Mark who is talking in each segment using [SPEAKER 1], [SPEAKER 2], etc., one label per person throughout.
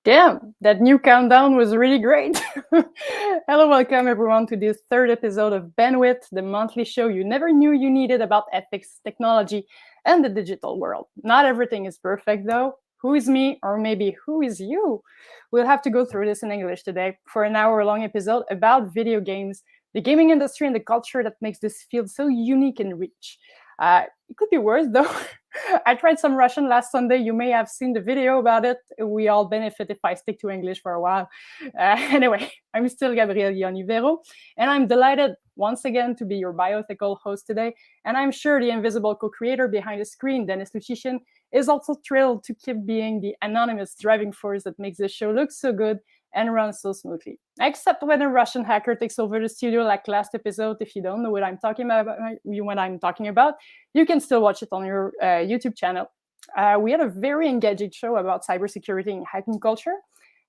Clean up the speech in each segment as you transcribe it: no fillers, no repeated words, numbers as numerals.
[SPEAKER 1] Damn, that new countdown was really great. Hello, welcome everyone to this third episode of BandWit, the monthly show you never knew you needed about ethics, technology, and the digital world. Not everything is perfect though. Who is me, or maybe who is you? We'll have to go through this in English today for an hour-long episode about video games, the gaming industry, and the culture that makes this field so unique and rich. It could be worse though. I tried some Russian last Sunday. You may have seen the video about it. We all benefit if I stick to English for a while. Anyway, I'm still Gabrielle Yonivero, and I'm delighted once again to be your bioethical host today. And I'm sure the invisible co-creator behind the screen, Dennis Luchishin, is also thrilled to keep being the anonymous driving force that makes the show look so good and run so smoothly. Except when a Russian hacker takes over the studio like last episode. If you don't know what I'm talking about, you can still watch it on your YouTube channel. We had a very engaging show about cybersecurity and hacking culture.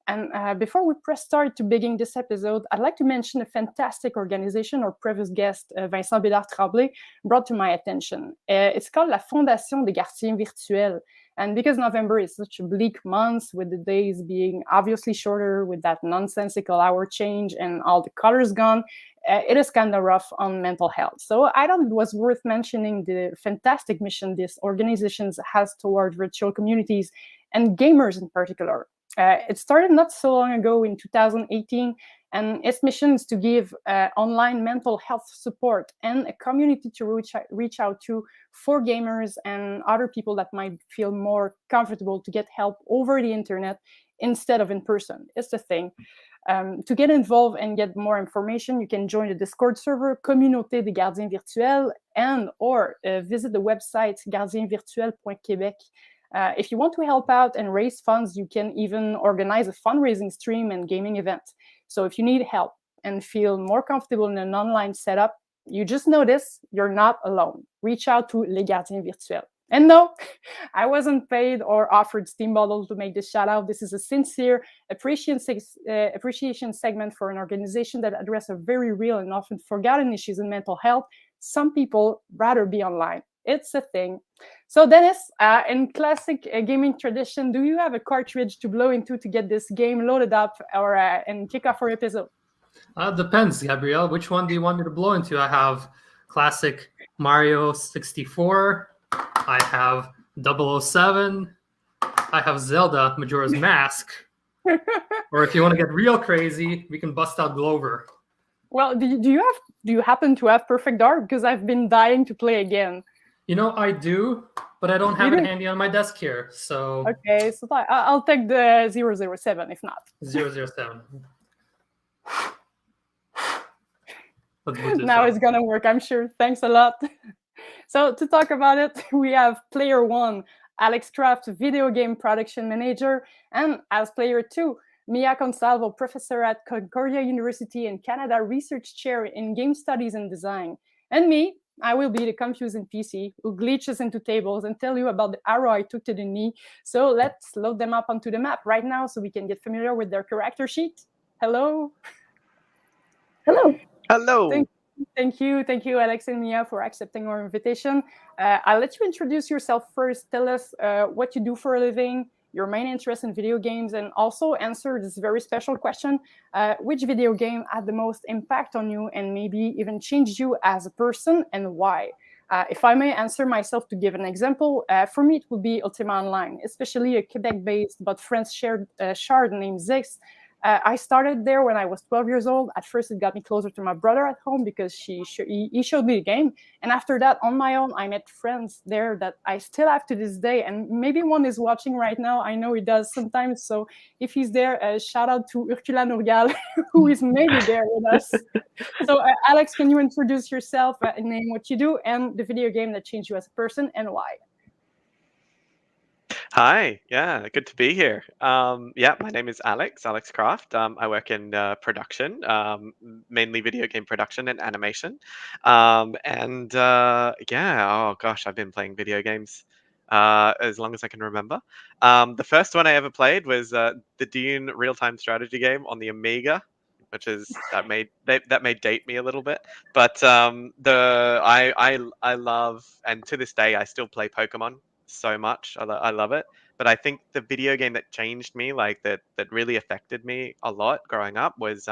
[SPEAKER 1] And before we press start to begin this episode, I'd like to mention a fantastic organization our previous guest, Vincent Bédard-Tremblay, brought to my attention. It's called La Fondation des Gardiens Virtuels. And because November is such a bleak month, with the days being obviously shorter, with that nonsensical hour change and all the colors gone, it is kind of rough on mental health. So I thought it was worth mentioning the fantastic mission this organization has toward virtual communities and gamers in particular. It started not so long ago in 2018, and its mission is to give online mental health support and a community to reach out to for gamers and other people that might feel more comfortable to get help over the internet instead of in person. It's the thing. To get involved and get more information, you can join the Discord server Communauté des Gardiens Virtuels and or visit the website gardiensvirtuels.quebec. If you want to help out and raise funds, you can even organize a fundraising stream and gaming event. So if you need help and feel more comfortable in an online setup, you just know this, you're not alone. Reach out to Les Gardiens Virtuels. And no, I wasn't paid or offered Steam bottles to make this shout out. This is a sincere appreciation segment for an organization that addresses a very real and often forgotten issues in mental health. Some people rather be online. It's a thing. So Dennis, in classic gaming tradition, do you have a cartridge to blow into to get this game loaded up or and kick off our episode?
[SPEAKER 2] Depends, Gabrielle. Which one do you want me to blow into? I have classic Mario 64. I have 007. I have Zelda Majora's Mask. Or if you want to get real crazy, we can bust out Glover.
[SPEAKER 1] Well, do you happen to have Perfect Dark? Because I've been dying to play again.
[SPEAKER 2] You know, I do, but I don't have it handy on my desk here. So
[SPEAKER 1] okay, so I'll take the 007 if not.
[SPEAKER 2] 007.
[SPEAKER 1] Now it's gonna work, I'm sure. Thanks a lot. So to talk about it, we have player one, Alex Kraft, video game production manager, and as player two, Mia Consalvo, professor at Concordia University in Canada, research chair in game studies and design. And me, I will be the confusing PC who glitches into tables and tell you about the arrow I took to the knee. So let's load them up onto the map right now so we can get familiar with their character sheet. Hello.
[SPEAKER 3] Hello.
[SPEAKER 4] Hello.
[SPEAKER 1] Thank you, Alex and Mia, for accepting our invitation. I'll let you introduce yourself first. Tell us what you do for a living, your main interest in video games, and also answer this very special question: which video game had the most impact on you and maybe even changed you as a person, and why? If I may answer myself to give an example, for me it would be Ultima Online, especially a Quebec-based but French-shared shard named Zix. I started there when I was 12 years old. At first, it got me closer to my brother at home because he showed me the game. And after that, on my own, I met friends there that I still have to this day. And maybe one is watching right now. I know he does sometimes. So if he's there, shout out to Urkula Nurgal, who is maybe there with us. So Alex, can you introduce yourself, name what you do, and the video game that changed you as a person and why?
[SPEAKER 4] Hi, yeah, good to be here. Yeah, my name is Alex Kraft. I work in production, mainly video game production and animation. Yeah, oh gosh, I've been playing video games as long as I can remember. The first one I ever played was the Dune real-time strategy game on the Amiga, which is that may date me a little bit. But I love, and to this day I still play Pokemon. so much. I love it. But I think the video game that changed me, like that really affected me a lot growing up, was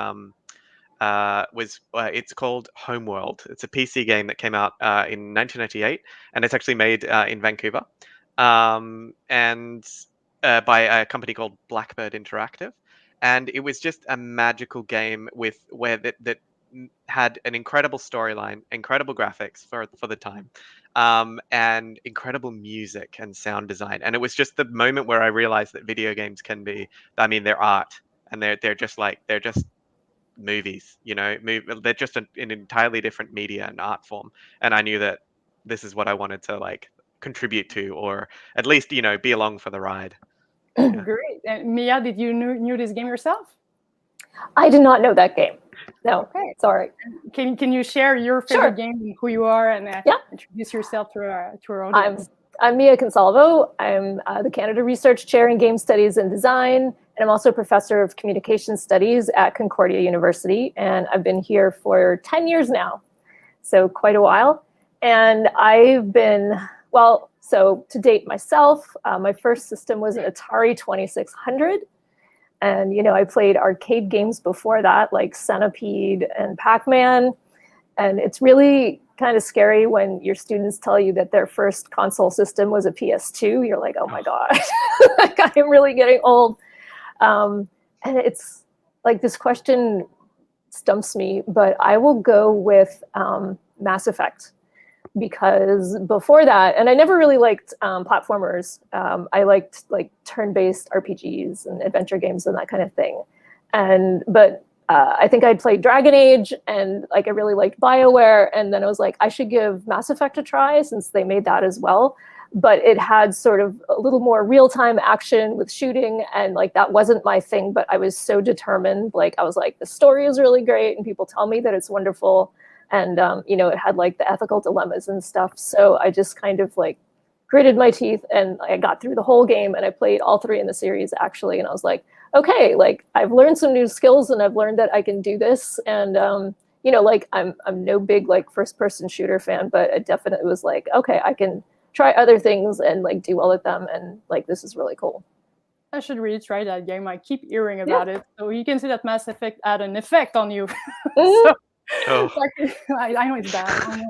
[SPEAKER 4] it's called Homeworld. It's a PC game that came out in 1998, and it's actually made in Vancouver, and by a company called Blackbird Interactive. And it was just a magical game with where that had an incredible storyline, incredible graphics for the time, and incredible music and sound design. And it was just the moment where I realized that video games can be, I mean, they're art, and they're just movies, they're just an entirely different media and art form. And I knew that this is what I wanted to like contribute to, or at least be along for the ride. Yeah.
[SPEAKER 1] Great. And Mia, did you knew this game yourself?
[SPEAKER 3] I did not know that game. No.
[SPEAKER 1] Okay.
[SPEAKER 3] Sorry.
[SPEAKER 1] Can you share your favorite game and who you are, and introduce yourself to our audience?
[SPEAKER 3] I'm Mia Consalvo. I'm the Canada Research Chair in Game Studies and Design, and I'm also a professor of communication studies at Concordia University. And I've been here for 10 years now, so quite a while. And I've been, so to date myself, my first system was an Atari 2600. And, I played arcade games before that, like Centipede and Pac-Man. And it's really kind of scary when your students tell you that their first console system was a PS2. You're like, oh my God, like, I'm really getting old. And it's like, this question stumps me, but I will go with Mass Effect. Because before that, and I never really liked platformers. I liked like turn-based RPGs and adventure games and that kind of thing. But I think I'd played Dragon Age, and like I really liked BioWare, and then I was like, I should give Mass Effect a try since they made that as well. But it had sort of a little more real-time action with shooting, and like that wasn't my thing. But I was so determined. Like I was like, the story is really great, and people tell me that it's wonderful. And, it had like the ethical dilemmas and stuff. So I just kind of like gritted my teeth, and I got through the whole game, and I played all 3 in the series actually. And I was like, okay, like I've learned some new skills, and I've learned that I can do this. And, like I'm no big like first person shooter fan, but it definitely was like, okay, I can try other things and like do well at them. And like, this is really cool.
[SPEAKER 1] I should really try that game. I keep hearing about it. So you can see that Mass Effect had an effect on you. So, I know it's bad.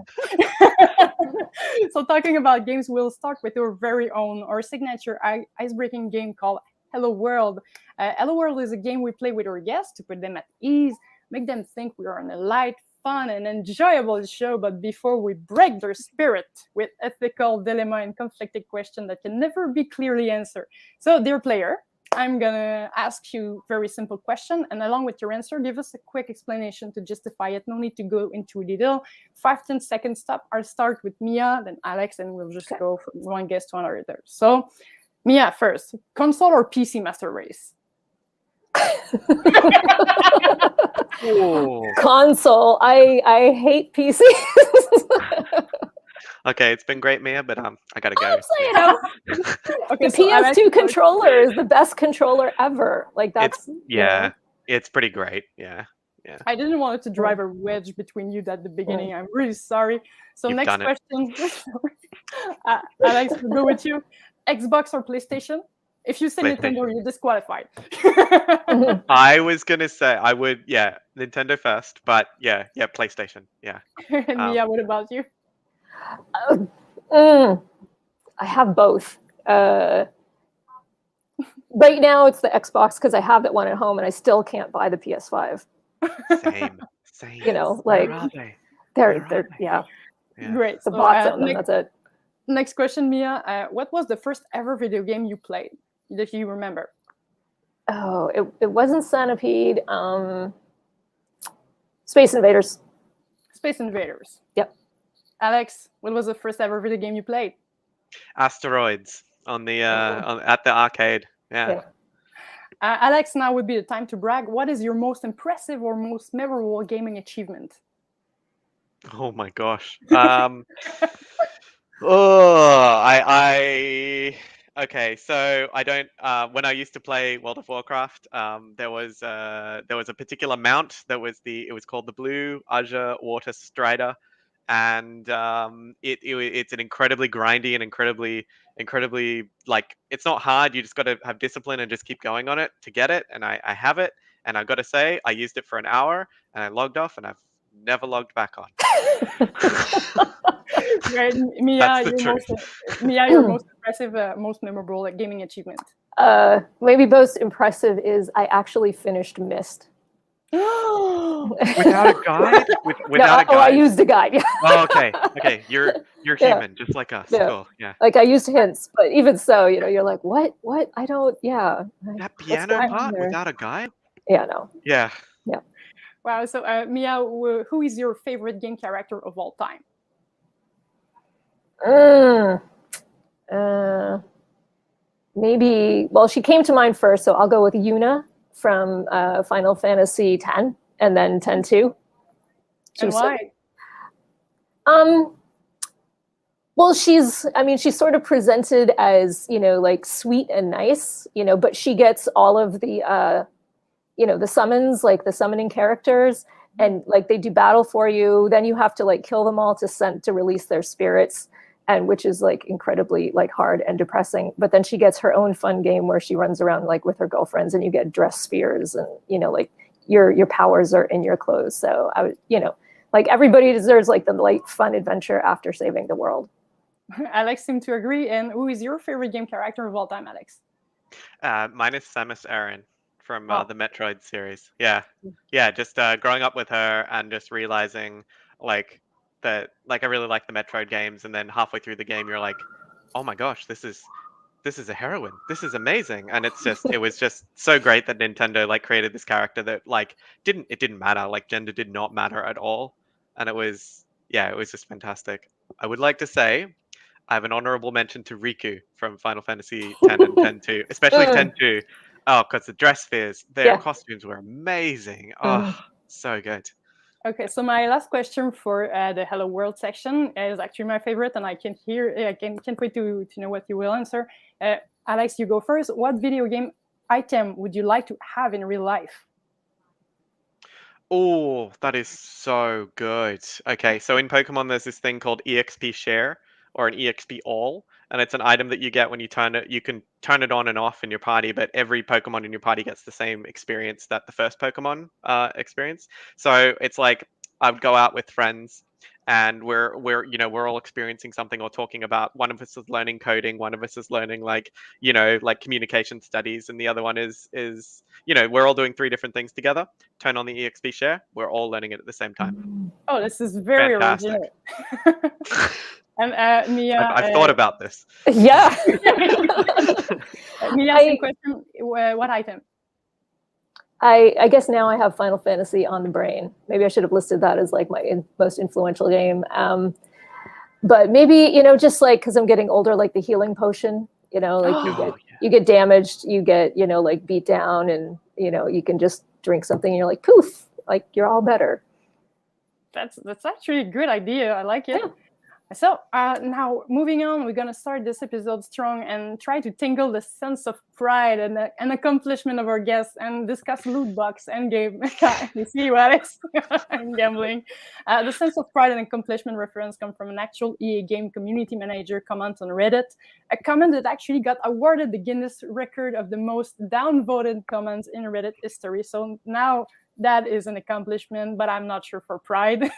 [SPEAKER 1] So talking about games, we'll start with our signature ice-breaking game called Hello World. Hello World is a game we play with our guests to put them at ease, make them think we are on a light, fun, and enjoyable show. But before we break their spirit with ethical dilemma and conflicted questions that can never be clearly answered. So, dear player, I'm gonna ask you a very simple question, and along with your answer, give us a quick explanation to justify it. No need to go into detail. 5-10 seconds stop. I'll start with Mia, then Alex, and we'll just go from one guest to another. So, Mia first. Console or PC master race?
[SPEAKER 3] Console. I hate PC.
[SPEAKER 4] Okay, it's been great, Mia, but I gotta go.
[SPEAKER 3] Okay, the PS2 controller is the best controller ever. Like that's
[SPEAKER 4] it's pretty great. Yeah.
[SPEAKER 1] I didn't want it to drive a wedge between you at the beginning. I'm really sorry. So
[SPEAKER 4] You've
[SPEAKER 1] next question, Alex, we'll go with you. Xbox or PlayStation? If you say Nintendo, you're disqualified.
[SPEAKER 4] I was gonna say I would, Nintendo first, but yeah, PlayStation, yeah.
[SPEAKER 1] And Mia, what about you?
[SPEAKER 3] I have both. Right now, it's the Xbox because I have that one at home, and I still can't buy the PS5.
[SPEAKER 4] Same.
[SPEAKER 3] Like
[SPEAKER 4] where are they?
[SPEAKER 3] They're yeah.
[SPEAKER 1] Great.
[SPEAKER 3] The bots on them. That's it.
[SPEAKER 1] Next question, Mia. What was the first ever video game you played that you remember?
[SPEAKER 3] Oh, it wasn't Centipede. Space Invaders.
[SPEAKER 1] Space Invaders.
[SPEAKER 3] Yep.
[SPEAKER 1] Alex, what was the first ever video game you played?
[SPEAKER 4] Asteroids on the at the arcade. Yeah.
[SPEAKER 1] Alex, now would be the time to brag. What is your most impressive or most memorable gaming achievement?
[SPEAKER 4] Oh my gosh. Okay, so I don't. When I used to play World of Warcraft, there was a particular mount that was it was called the Blue Azure Water Strider, and it's an incredibly grindy and incredibly like it's not hard. You just got to have discipline and just keep going on it to get it. And I have it, and I've got to say I used it for an hour and I logged off and I've never logged back on.
[SPEAKER 1] Right, Mia,
[SPEAKER 4] That's the
[SPEAKER 1] your
[SPEAKER 4] truth.
[SPEAKER 1] your most impressive, most memorable gaming achievement.
[SPEAKER 3] Maybe most impressive is I actually finished Myst.
[SPEAKER 4] Without a guide? Without a guide?
[SPEAKER 3] Oh, I used a guide. Yeah.
[SPEAKER 4] Oh, okay. You're
[SPEAKER 3] Yeah.
[SPEAKER 4] human, just like us.
[SPEAKER 3] Yeah.
[SPEAKER 4] Cool. Yeah.
[SPEAKER 3] Like I used hints, but even so, you're like, what? I don't. Yeah.
[SPEAKER 4] That
[SPEAKER 3] What's
[SPEAKER 4] piano
[SPEAKER 3] going on
[SPEAKER 4] part
[SPEAKER 3] there?
[SPEAKER 4] without a guide?
[SPEAKER 3] Yeah. No.
[SPEAKER 4] Yeah.
[SPEAKER 1] Wow. So, Mia, who is your favorite game character of all time?
[SPEAKER 3] Maybe. Well, she came to mind first, so I'll go with Yuna from Final Fantasy X, and then 10-2.
[SPEAKER 1] And why?
[SPEAKER 3] Well, she's sort of presented as, like sweet and nice, but she gets all of the, the summons, like the summoning characters, and like they do battle for you. Then you have to like kill them all to release their spirits, and which is like incredibly like hard and depressing. But then she gets her own fun game where she runs around like with her girlfriends, and you get dress spheres, and like your powers are in your clothes. So I would, like everybody deserves like the light, fun adventure after saving the world.
[SPEAKER 1] Alex seemed to agree. And who is your favorite game character of all time, Alex?
[SPEAKER 4] Mine is Samus Aran from the Metroid series. Yeah. Just growing up with her and just realizing like that, like I really like the Metroid games, and then halfway through the game, you're like, oh my gosh, this is a heroine. This is amazing, and it was just so great that Nintendo like created this character that like it didn't matter, like gender did not matter at all, and it was just fantastic. I would like to say I have an honorable mention to Riku from Final Fantasy X and X-2, especially X-2. Oh, because the dress spheres, their costumes were amazing. Oh, so good.
[SPEAKER 1] Okay, so my last question for the Hello World section is actually my favorite, and I can't wait to know what you will answer. Alex, you go first. What video game item would you like to have in real life?
[SPEAKER 4] Oh, that is so good. Okay, so in Pokemon, there's this thing called EXP Share or an EXP All, and it's an item that you get when you turn it. You can turn it on and off in your party, but every Pokemon in your party gets the same experience that the first Pokemon experienced. So it's like I would go out with friends, and we're all experiencing something or talking about. One of us is learning coding, one of us is learning like communication studies, and the other one is we're all doing 3 different things together. Turn on the EXP Share, we're all learning it at the same time.
[SPEAKER 1] Oh, this is very
[SPEAKER 4] Fantastic.
[SPEAKER 1] original. And Mia,
[SPEAKER 4] I've thought about this.
[SPEAKER 3] Yeah.
[SPEAKER 1] Mia, same question. What item?
[SPEAKER 3] I guess now I have Final Fantasy on the brain. Maybe I should have listed that as like my most influential game. But maybe, just like, because I'm getting older, like the healing potion, like you get damaged, you get, like beat down, and, you can just drink something and you're like, poof, like you're all better.
[SPEAKER 1] That's actually a good idea. I like it. Yeah. So now moving on, we're going to start this episode strong and try to tingle the sense of pride and accomplishment of our guests and discuss loot box and game. You see what it's I'm gambling. The sense of pride and accomplishment reference come from an actual EA game community manager comment on Reddit, a comment that actually got awarded the Guinness record of the most downvoted comments in Reddit history. So now that is an accomplishment, but I'm not sure for pride.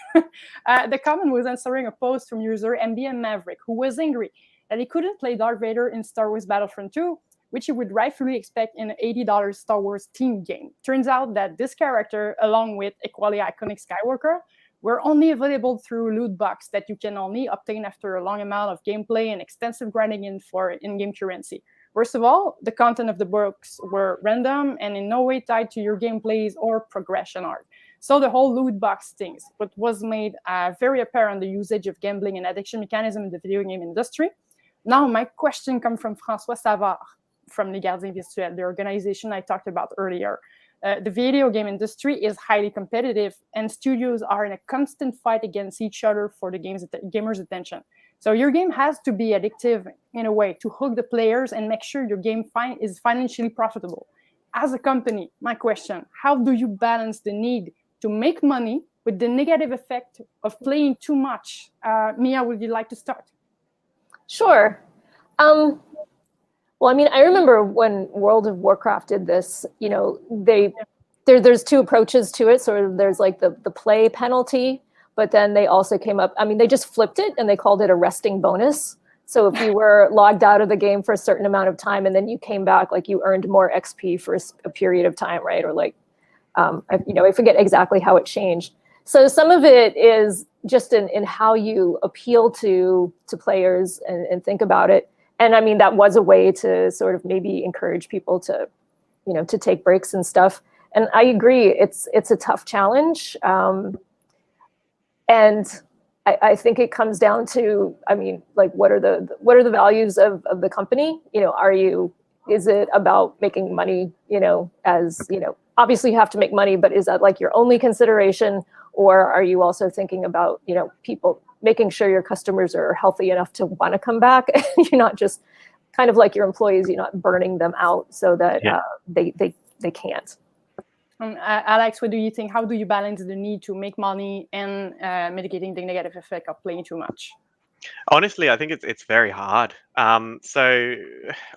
[SPEAKER 1] The comment was answering a post from user MBM Maverick, who was angry that he couldn't play Darth Vader in Star Wars Battlefront 2, which you would rightfully expect in an $80 Star Wars team game. Turns out that this character, along with equally iconic Skywalker, were only available through loot box that you can only obtain after a long amount of gameplay and extensive grinding for in-game currency. First of all, the content of the books were random and in no way tied to your gameplays or progression arc. So the whole loot box things, but was made very apparent the usage of gambling and addiction mechanism in the video game industry. Now, my question comes from François Savard from Les Gardiens Virtuels, the organization I talked about earlier. The video game industry is highly competitive, and studios are in a constant fight against each other for the gamers' attention. So your game has to be addictive in a way to hook the players and make sure your game is financially profitable. As a company, my question, how do you balance the need to make money with the negative effect of playing too much. Mia, would you like to start?
[SPEAKER 3] Sure. Well, I mean, I remember when World of Warcraft did this, you know, there's two approaches to it. Sort of there's like the play penalty, but then they also came up, I mean, they just flipped it and they called it a resting bonus. So if you were logged out of the game for a certain amount of time and then you came back, like you earned more XP for a period of time, right? Or like, I forget exactly how it changed. So some of it is just in how you appeal to players and think about it. And I mean, that was a way to sort of maybe encourage people to, to take breaks and stuff. And I agree, it's a tough challenge. And I think it comes down to, I mean, like, what are the values of the company? Is it about making money, obviously you have to make money, but is that like your only consideration? Or are you also thinking about, people, making sure your customers are healthy enough to want to come back? You're not just kind of like your employees, you're not burning them out so that they can't.
[SPEAKER 1] Alex, what do you think? How do you balance the need to make money and mitigating the negative effect of playing too much?
[SPEAKER 4] Honestly, I think it's very hard. So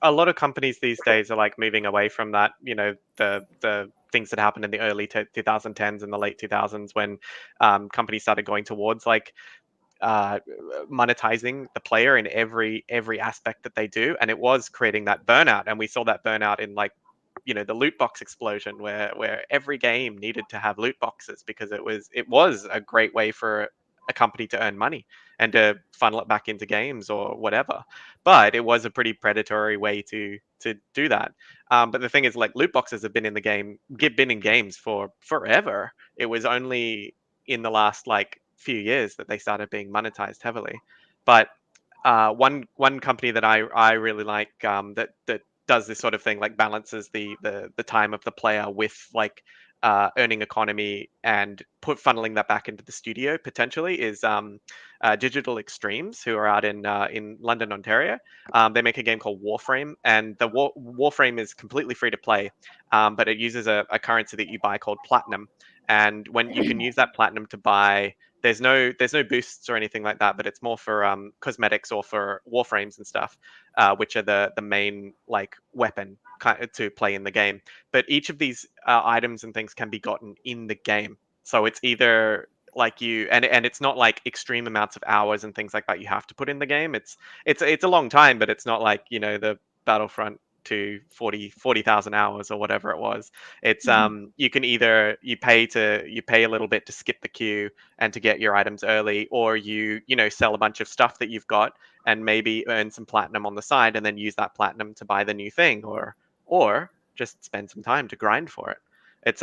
[SPEAKER 4] a lot of companies these days are like moving away from that, the things that happened in the early 2010s and the late 2000s when companies started going towards like monetizing the player in every aspect that they do, and it was creating that burnout. And we saw that burnout in like the loot box explosion where every game needed to have loot boxes because it was a great way for a company to earn money and to funnel it back into games or whatever. But it was a pretty predatory way to do that. But the thing is, like, loot boxes have been in games for forever. It was only in the last like few years that they started being monetized heavily. But one company that I really like that does this sort of thing, like balances the time of the player with like earning economy and funneling that back into the studio potentially, is Digital Extremes, who are out in London, Ontario. They make a game called Warframe, and the Warframe is completely free to play, but it uses a currency that you buy called Platinum. And when you can use that Platinum to buy, there's no boosts or anything like that, but it's more for cosmetics or for Warframes and stuff, which are the main like weapon to play in the game. But each of these items and things can be gotten in the game. So it's either like and it's not like extreme amounts of hours and things like that you have to put in the game. It's a long time, but it's not like the Battlefront to 40,000 hours or whatever it was. It's you can either you pay a little bit to skip the queue and to get your items early, or you sell a bunch of stuff that you've got and maybe earn some platinum on the side and then use that platinum to buy the new thing, or just spend some time to grind for it. It's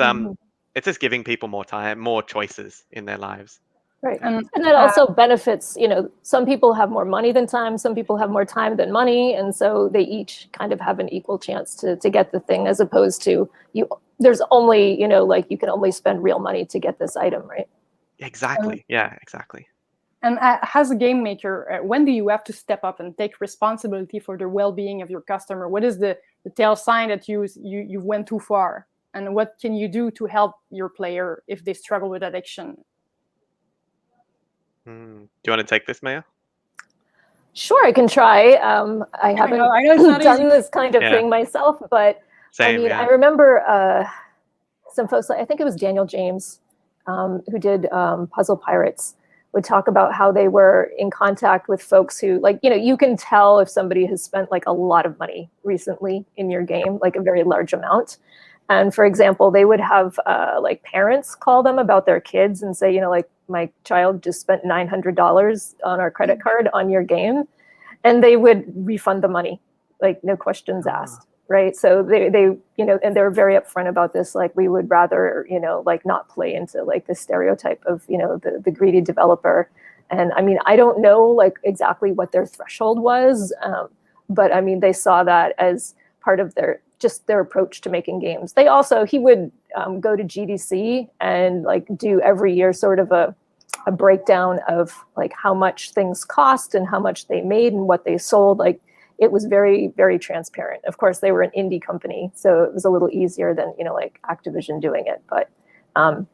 [SPEAKER 4] it's just giving people more time, more choices in their lives.
[SPEAKER 3] Right. And that also benefits, some people have more money than time, some people have more time than money. And so they each kind of have an equal chance to get the thing, as opposed to there's only, like you can only spend real money to get this item, right?
[SPEAKER 4] Exactly. Yeah, exactly.
[SPEAKER 1] And as a game maker, when do you have to step up and take responsibility for the well-being of your customer? What is the tell sign that you went too far? And what can you do to help your player if they struggle with addiction?
[SPEAKER 4] Do you want to take this, Maya?
[SPEAKER 3] Sure, I can try. I haven't done this kind of thing myself, but
[SPEAKER 4] Same,
[SPEAKER 3] I remember some folks, I think it was Daniel James, who did Puzzle Pirates, would talk about how they were in contact with folks who, like, you can tell if somebody has spent like a lot of money recently in your game, like a very large amount. And for example, they would have like parents call them about their kids and say, like, my child just spent $900 on our credit card on your game, and they would refund the money, like no questions asked, right? So they and they're very upfront about this. Like, we would rather, like not play into like the stereotype of, the greedy developer. And I mean, I don't know like exactly what their threshold was, but I mean, they saw that as part of their approach to making games. He would go to GDC and like do every year sort of a breakdown of like how much things cost and how much they made and what they sold. Like, it was very, very transparent. Of course, they were an indie company, so it was a little easier than, like Activision doing it. But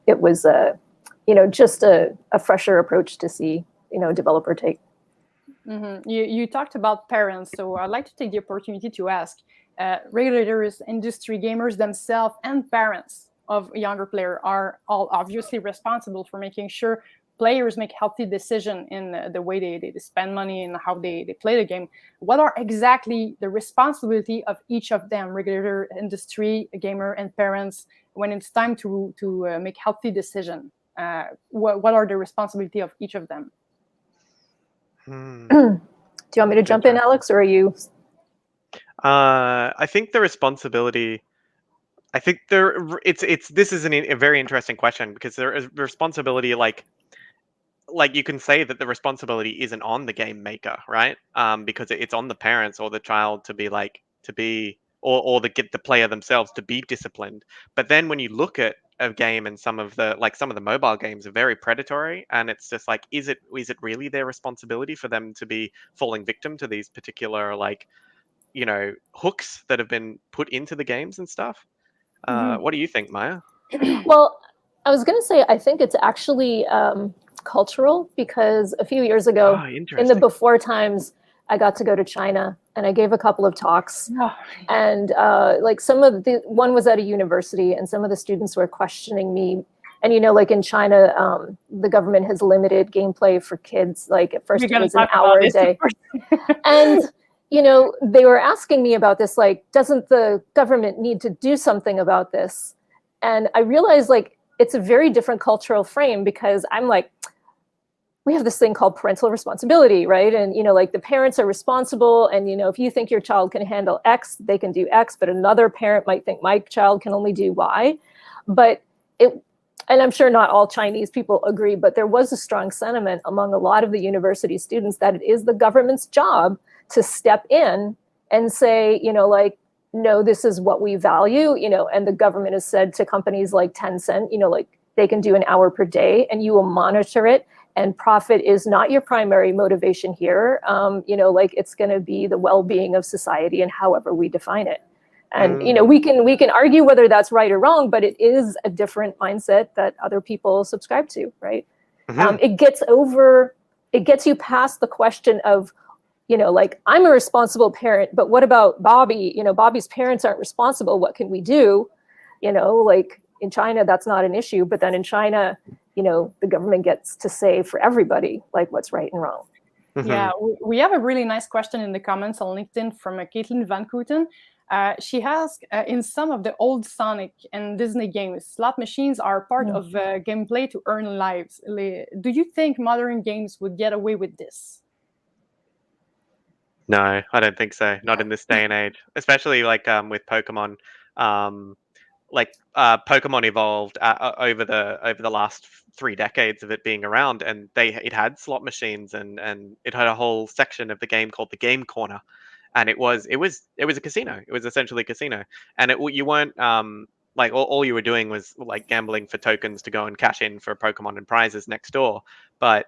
[SPEAKER 3] it was just a fresher approach to see, developer take.
[SPEAKER 1] You talked about parents, so I'd like to take the opportunity to ask regulators, industry, gamers themselves, and parents of younger players are all obviously responsible for making sure players make healthy decisions in the way they spend money and how they play the game. What are exactly the responsibility of each of them, regulator, industry, gamer, and parents, when it's time to make healthy decisions? What are the responsibility of each of them?
[SPEAKER 3] Do you want me to jump in, Alex, or are you?
[SPEAKER 4] I think the responsibility. I think this is a very interesting question, because there is responsibility, like you can say that the responsibility isn't on the game maker, right? Because it's on the parents or the child to be or the player themselves to be disciplined. But then when you look at a game, and some of the mobile games are very predatory, and it's just like, is it really their responsibility for them to be falling victim to these particular hooks that have been put into the games and stuff? What do you think, Maya?
[SPEAKER 3] Well, I was going to say, I think it's actually cultural, because a few years ago, in the before times, I got to go to China, and I gave a couple of talks. And one was at a university, and some of the students were questioning me. And, in China, the government has limited gameplay for kids. Like, at first it was an hour a day. And, they were asking me about this, like, doesn't the government need to do something about this? And I realized, like, it's a very different cultural frame, because I'm like, we have this thing called parental responsibility, right? And, the parents are responsible. And, if you think your child can handle X, they can do X, but another parent might think my child can only do Y. And I'm sure not all Chinese people agree, but there was a strong sentiment among a lot of the university students that it is the government's job to step in and say, no, this is what we value, and the government has said to companies like Tencent, they can do an hour per day and you will monitor it, and profit is not your primary motivation here. It's going to be the well-being of society and however we define it. And, we can argue whether that's right or wrong, but it is a different mindset that other people subscribe to, right? It gets you past the question of, I'm a responsible parent, but what about Bobby? Bobby's parents aren't responsible. What can we do? In China, that's not an issue. But then in China, the government gets to say for everybody, like, what's right and wrong.
[SPEAKER 1] Yeah, we have a really nice question in the comments on LinkedIn from Caitlin Van Kooten. She asked, in some of the old Sonic and Disney games, slot machines are part of gameplay to earn lives. Do you think modern games would get away with this?
[SPEAKER 4] No, I don't think so. Not in this day and age, especially with Pokemon. Pokemon evolved over the last 3 decades of it being around, and it had slot machines, and it had a whole section of the game called the Game Corner, and it was a casino. It was essentially a casino, and you weren't all you were doing was like gambling for tokens to go and cash in for Pokemon and prizes next door. But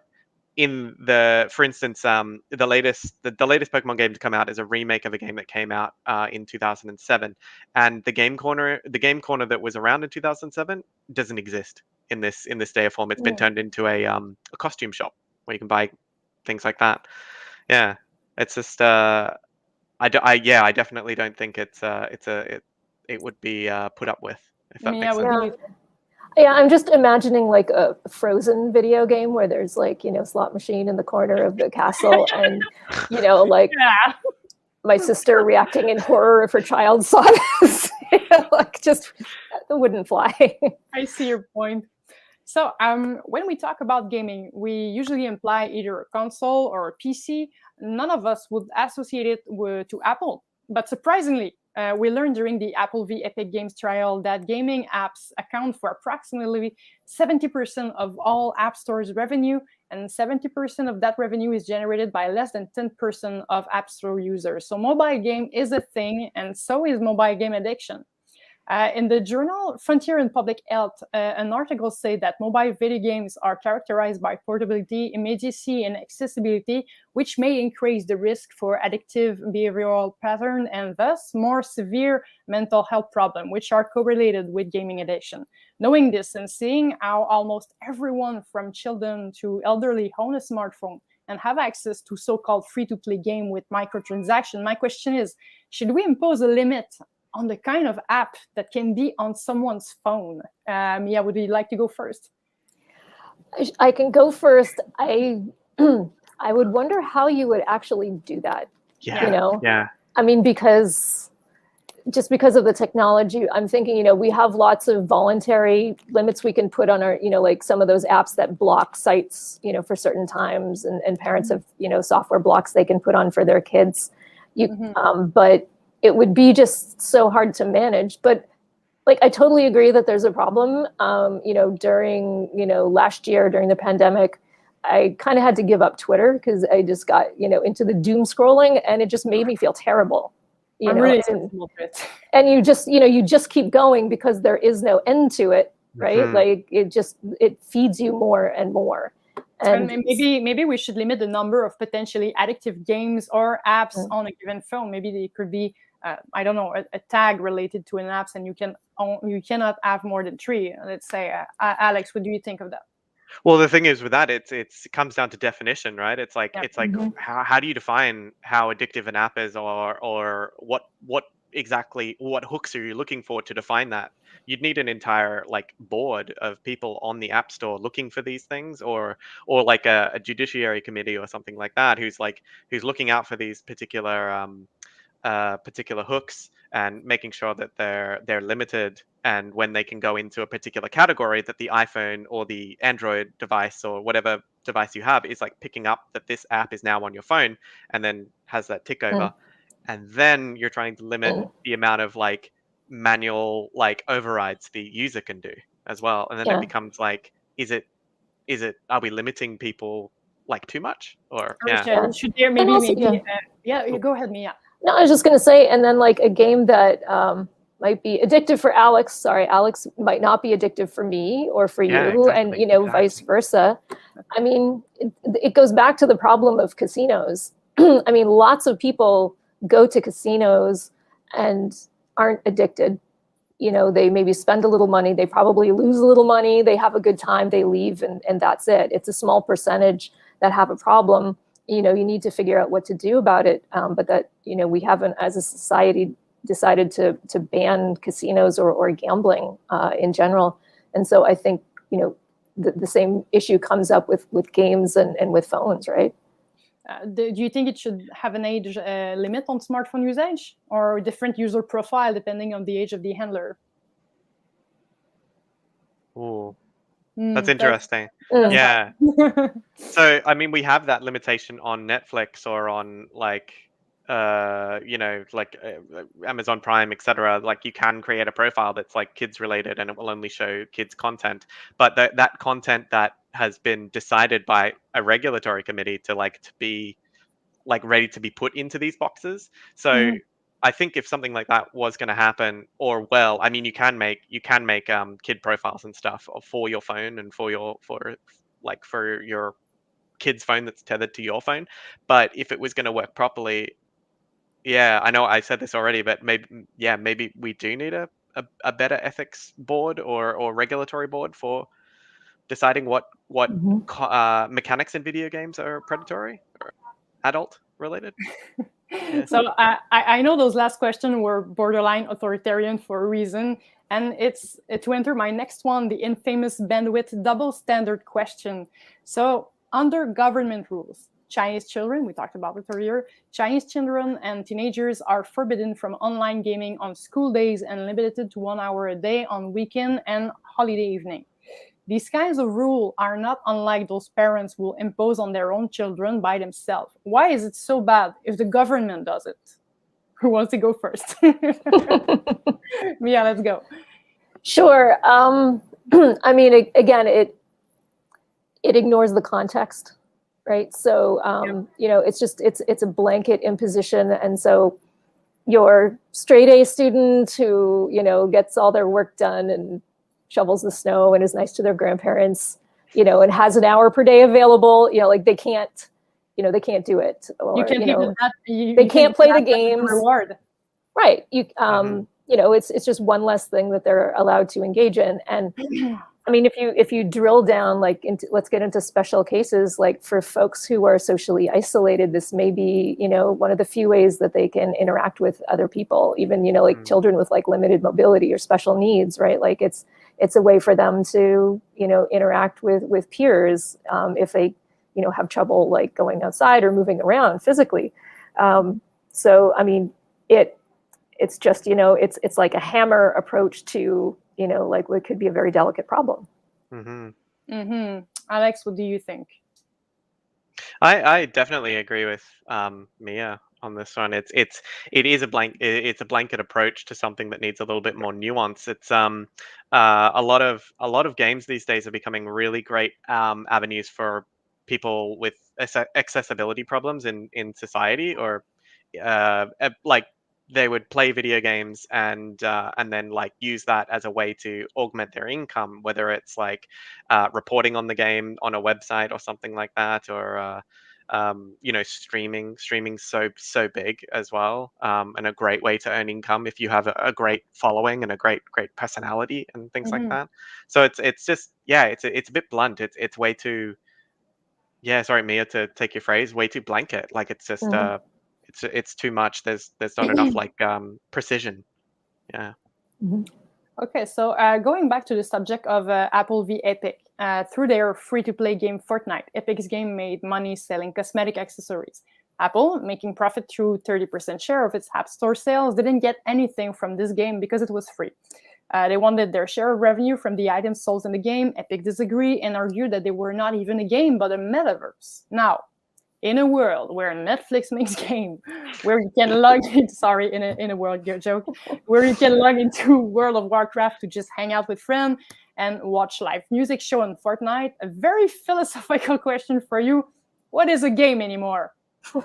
[SPEAKER 4] for instance, the latest Pokemon game to come out is a remake of a game that came out in 2007, and the game corner that was around in 2007 doesn't exist in this day of form. It's been turned into a costume shop where you can buy things like that. Yeah, it's just I definitely don't think it would be put up with, if that makes sense.
[SPEAKER 3] Yeah, I'm just imagining like a Frozen video game where there's slot machine in the corner of the castle, and my sister reacting in horror if her child saw this. Just it wouldn't fly.
[SPEAKER 1] I see your point. So when we talk about gaming, we usually imply either a console or a PC. None of us would associate it to Apple, but surprisingly, we learned during the Apple v Epic Games trial that gaming apps account for approximately 70% of all App Store's revenue, and 70% of that revenue is generated by less than 10% of App Store users. So mobile game is a thing, and so is mobile game addiction. In the journal Frontier in Public Health, an article said that mobile video games are characterized by portability, immediacy, and accessibility, which may increase the risk for addictive behavioral pattern and thus more severe mental health problems, which are correlated with gaming addiction. Knowing this and seeing how almost everyone from children to elderly own a smartphone and have access to so-called free-to-play game with microtransactions, my question is, should we impose a limit on the kind of app that can be on someone's phone? Mia, would you like to go first?
[SPEAKER 3] I can go first. I would wonder how you would actually do that.
[SPEAKER 4] Yeah.
[SPEAKER 3] You know?
[SPEAKER 4] Yeah.
[SPEAKER 3] I mean, because of the technology, I'm thinking, we have lots of voluntary limits we can put on our, like some of those apps that block sites, for certain times, and parents have, software blocks they can put on for their kids. But it would be just so hard to manage. But like, I totally agree that there's a problem. During, last year, during the pandemic, I kind of had to give up Twitter because I just got, into the doom scrolling, and it just made me feel terrible.
[SPEAKER 1] Really
[SPEAKER 3] and you just keep going because there is no end to it, right? Like it feeds you more and more.
[SPEAKER 1] And maybe we should limit the number of potentially addictive games or apps on a given phone. Maybe they could be, I don't know, a tag related to an app, and you cannot have more than 3. Let's say, Alex, what do you think of that?
[SPEAKER 4] Well, the thing is with that, it comes down to definition, right? It's like how do you define how addictive an app is, or what hooks are you looking for to define that? You'd need an entire like board of people on the App Store looking for these things, or like a judiciary committee or something like that, who's looking out for these particular hooks and making sure that they're limited, and when they can go into a particular category, that the iPhone or the Android device or whatever device you have is like picking up that this app is now on your phone, and then has that tick over. And then you're trying to limit the amount of like manual like overrides the user can do as well. And then it becomes like, are we limiting people like too much? Or
[SPEAKER 1] should there maybe go ahead, Mia.
[SPEAKER 3] No, I was just going to say, and then like a game that might be addictive for Alex. Sorry, Alex might not be addictive for me or for you, exactly, and vice versa. I mean, it goes back to the problem of casinos. I mean, lots of people go to casinos and aren't addicted. They maybe spend a little money, they probably lose a little money, they have a good time, they leave, and that's it. It's a small percentage that have a problem. You need to figure out what to do about it. But that, we haven't, as a society, decided to ban casinos or gambling in general. And so I think, the same issue comes up with games and with phones, right?
[SPEAKER 1] Do you think it should have an age limit on smartphone usage, or a different user profile depending on the age of the handler?
[SPEAKER 4] Ooh. That's interesting. Yeah. So, I mean, we have that limitation on Netflix or on like, Amazon Prime, etc. Like, you can create a profile that's like kids related, and it will only show kids content. But that content that has been decided by a regulatory committee to be like ready to be put into these boxes. So. I think if something like that was going to happen, I mean, you can make kid profiles and stuff for your phone and for your kid's phone that's tethered to your phone. But if it was going to work properly, I know I said this already, but maybe we do need a better ethics board or regulatory board for deciding what mechanics in video games are predatory or adult related.
[SPEAKER 1] So I know those last questions were borderline authoritarian for a reason, and it's to enter my next one, the infamous BandWit double standard question. So under government rules, Chinese children, we talked about it earlier, Chinese children and teenagers are forbidden from online gaming on school days and limited to 1 hour a day on weekend and holiday evening. These kinds of rules are not unlike those parents will impose on their own children by themselves. Why is it so bad if the government does it? Who wants to go first? Mia, let's go.
[SPEAKER 3] Sure. I mean, again, it ignores the context, right? So, it's a blanket imposition. And so your straight A student who, gets all their work done and shovels the snow and is nice to their grandparents, and has an hour per day available, like they can't do it. Or,
[SPEAKER 1] you can't even that.
[SPEAKER 3] They can't play the games.
[SPEAKER 1] Reward.
[SPEAKER 3] Right. It's just one less thing that they're allowed to engage in. And I mean, if you drill down, like, let's get into special cases, like for folks who are socially isolated, this may be, one of the few ways that they can interact with other people, even, like children with like limited mobility or special needs, right? Like it's a way for them to, interact with peers if they, have trouble like going outside or moving around physically. So, I mean, it's just, it's like a hammer approach to, like what could be a very delicate problem.
[SPEAKER 1] Alex, what do you think?
[SPEAKER 4] I definitely agree with Mia on this one. It is a blanket approach to something that needs a little bit more nuance. It's a lot of games these days are becoming really great avenues for people with accessibility problems in society, or like they would play video games and then like use that as a way to augment their income, whether it's like reporting on the game on a website or something like that, or streaming so big as well, and a great way to earn income if you have a great following and a great personality and things like that. So it's just, yeah, it's a bit blunt. It's way too, yeah, sorry Mia to take your phrase, way too blanket. Like it's just it's too much. There's not enough like precision. Yeah.
[SPEAKER 1] Okay, so going back to the subject of Apple v Epic, through their free-to-play game Fortnite, Epic's game made money selling cosmetic accessories. Apple, making profit through 30% share of its App Store sales, didn't get anything from this game because it was free. They wanted their share of revenue from the items sold in the game. Epic disagreed and argued that they were not even a game, but a metaverse. Now, in a world where Netflix makes game, where you can log in, sorry, in a world joke, where you can log into World of Warcraft to just hang out with friends and watch live music show on Fortnite, a very philosophical question for you: what is a game anymore? Who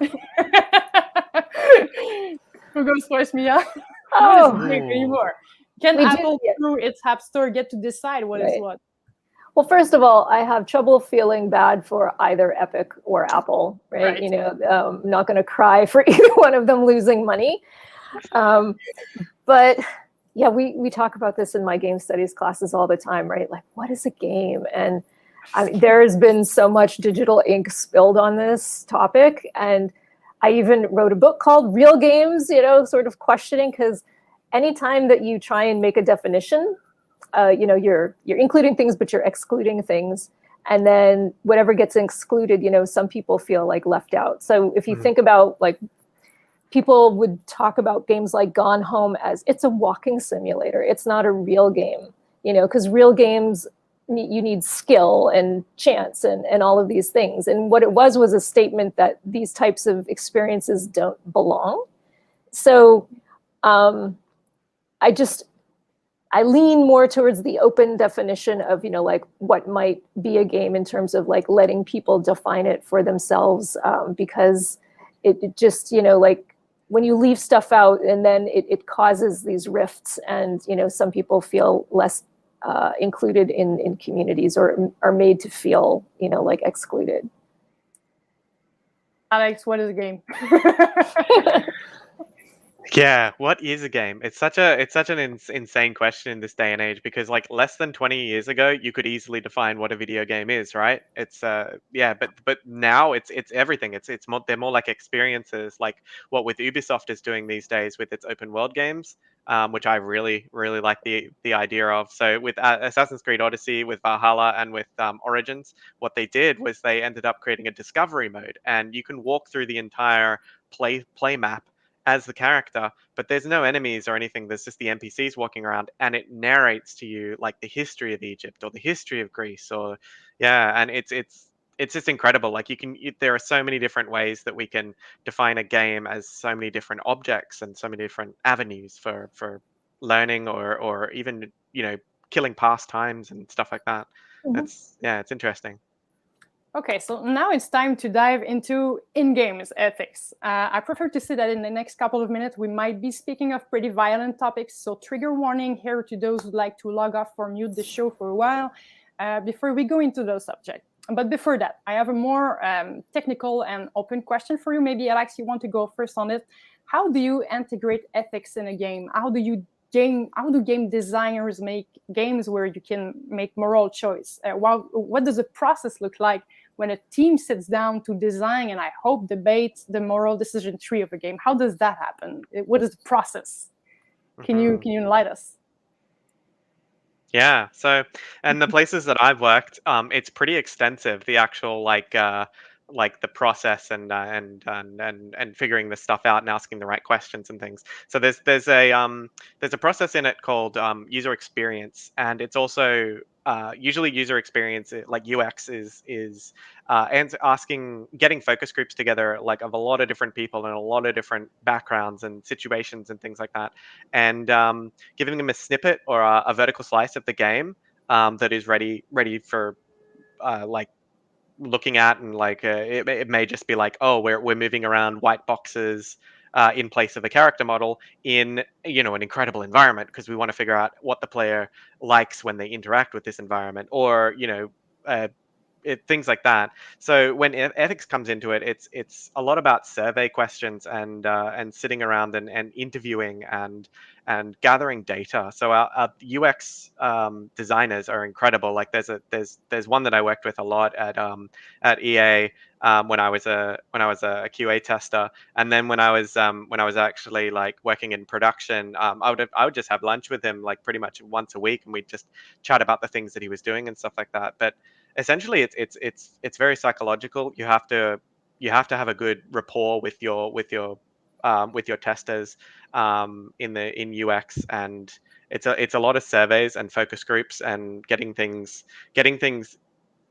[SPEAKER 1] goes first, Mia? What is a game anymore? Can Apple, through its App Store, get to decide what is what?
[SPEAKER 3] Well, first of all, I have trouble feeling bad for either Epic or Apple, right? I'm not going to cry for either one of them losing money. But yeah, we talk about this in my game studies classes all the time, right? Like, what is a game? And there's been so much digital ink spilled on this topic. And I even wrote a book called Real Games, sort of questioning, because anytime that you try and make a definition, you're including things, but you're excluding things. And then whatever gets excluded, some people feel like left out. So if you think about, like, people would talk about games like Gone Home as it's a walking simulator. It's not a real game, because real games, you need skill and chance and all of these things. And what it was a statement that these types of experiences don't belong. So I lean more towards the open definition of, like what might be a game in terms of like letting people define it for themselves, because it just, like when you leave stuff out and then it causes these rifts and, some people feel less included in communities or are made to feel, like excluded.
[SPEAKER 1] Alex, what is a game?
[SPEAKER 4] Yeah, what is a game? It's such an insane question in this day and age, because like less than 20 years ago, you could easily define what a video game is, right? It's but now it's everything. It's more, they're more like experiences, like what with Ubisoft is doing these days with its open world games, which I really like the idea of. So with Assassin's Creed Odyssey, with Valhalla, and with Origins, what they did was they ended up creating a discovery mode, and you can walk through the entire play map as the character, but there's no enemies or anything. There's just the NPCs walking around, and it narrates to you like the history of Egypt or the history of Greece, or and it's just incredible. Like there are so many different ways that we can define a game, as so many different objects and so many different avenues for learning or even killing past times and stuff like that. It's interesting.
[SPEAKER 1] Okay, so now it's time to dive into in-games ethics. I prefer to say that in the next couple of minutes, we might be speaking of pretty violent topics, so trigger warning here to those who'd like to log off or mute the show for a while before we go into those subjects. But before that, I have a more technical and open question for you. Maybe, Alex, you want to go first on it. How do you integrate ethics in a game? How do game designers make games where you can make moral choice? What does the process look like when a team sits down to design and I hope debate the moral decision tree of a game? How does that happen? What is the process? Can you enlighten us?
[SPEAKER 4] Yeah. So, and the places that I've worked, it's pretty extensive. The actual like the process and figuring this stuff out and asking the right questions and things. So there's a process in it called user experience, and it's also usually user experience like UX is and getting focus groups together like of a lot of different people and a lot of different backgrounds and situations and things like that, and giving them a snippet or a vertical slice of the game that is ready for like looking at, and like it may just be like, oh, we're moving around white boxes in place of a character model in an incredible environment because we want to figure out what the player likes when they interact with this environment, or things like that. So when ethics comes into it, it's a lot about survey questions and sitting around and interviewing and gathering data. So our UX designers are incredible. Like there's one that I worked with a lot at EA when I was a QA tester, and then when I was actually like working in production, I would just have lunch with him like pretty much once a week, and we'd just chat about the things that he was doing and stuff like that. But essentially, it's very psychological. You have to have a good rapport with your testers in UX, and it's a lot of surveys and focus groups and getting things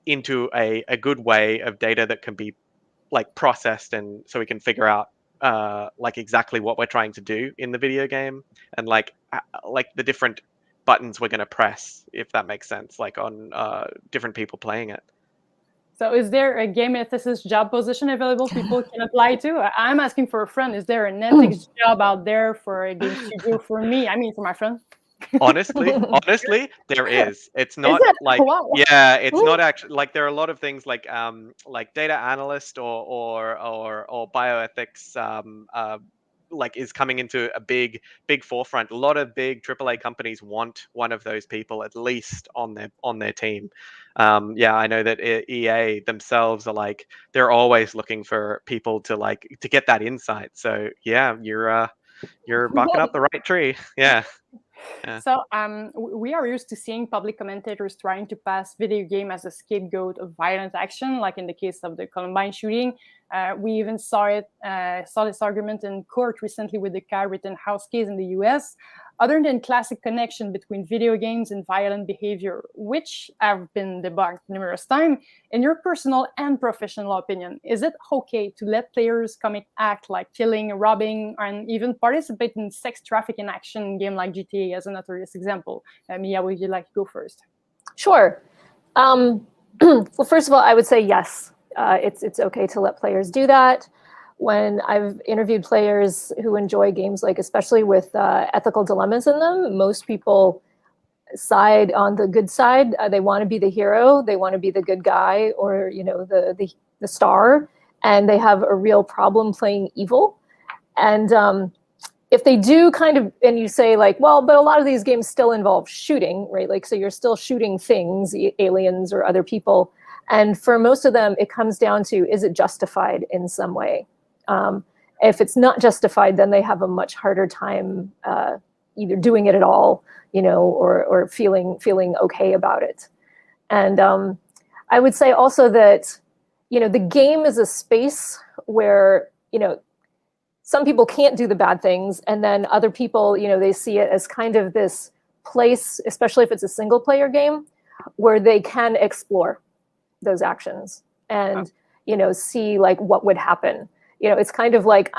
[SPEAKER 4] into a good way of data that can be like processed, and so we can figure out like exactly what we're trying to do in the video game, and like the different buttons we're going to press, if that makes sense, like on different people playing it.
[SPEAKER 1] So is there a game ethicist job position available people can apply to? I'm asking for a friend. Is there an ethics job out there for a game studio for me? I mean, for my friend.
[SPEAKER 4] honestly there is. It's not like
[SPEAKER 1] wow.
[SPEAKER 4] Yeah, it's not actually like there are a lot of things like data analyst or bioethics like is coming into a big forefront. A lot of big AAA companies want one of those people at least on their team. Yeah, I know that EA themselves are like, they're always looking for people to get that insight. So yeah, you're barking up the right tree. Yeah. Yeah.
[SPEAKER 1] So we are used to seeing public commentators trying to pass video game as a scapegoat of violent action, like in the case of the Columbine shooting. We even saw this argument in court recently with the Kyle Rittenhouse case in the US. Other than classic connection between video games and violent behavior, which have been debunked numerous times, in your personal and professional opinion, is it okay to let players commit acts like killing, robbing, and even participate in sex trafficking action in a game like GTA as a notorious example? Mia, would you like to go first?
[SPEAKER 3] Sure. Well, first of all, I would say yes. It's okay to let players do that. When I've interviewed players who enjoy games, like especially with ethical dilemmas in them, most people side on the good side. They want to be the hero, they want to be the good guy, or the star, and they have a real problem playing evil. And if they do kind of, and you say like, well, but a lot of these games still involve shooting, right? Like, so you're still shooting things, aliens or other people. And for most of them, it comes down to, is it justified in some way? If it's not justified, then they have a much harder time either doing it at all, or feeling okay about it. And I would say also that, the game is a space where, some people can't do the bad things, and then other people, they see it as kind of this place, especially if it's a single player game, where they can explore those actions and, see like what would happen. It's kind of like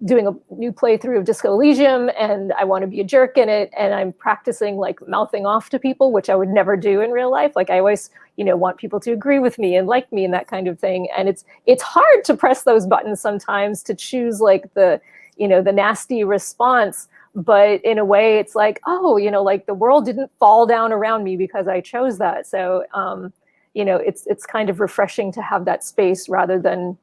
[SPEAKER 3] doing a new playthrough of Disco Elysium, and I want to be a jerk in it, and I'm practicing like mouthing off to people, which I would never do in real life. Like I always, want people to agree with me and like me and that kind of thing. And it's hard to press those buttons sometimes to choose like the nasty response. But in a way, it's like, oh, like the world didn't fall down around me because I chose that. So, it's kind of refreshing to have that space rather than,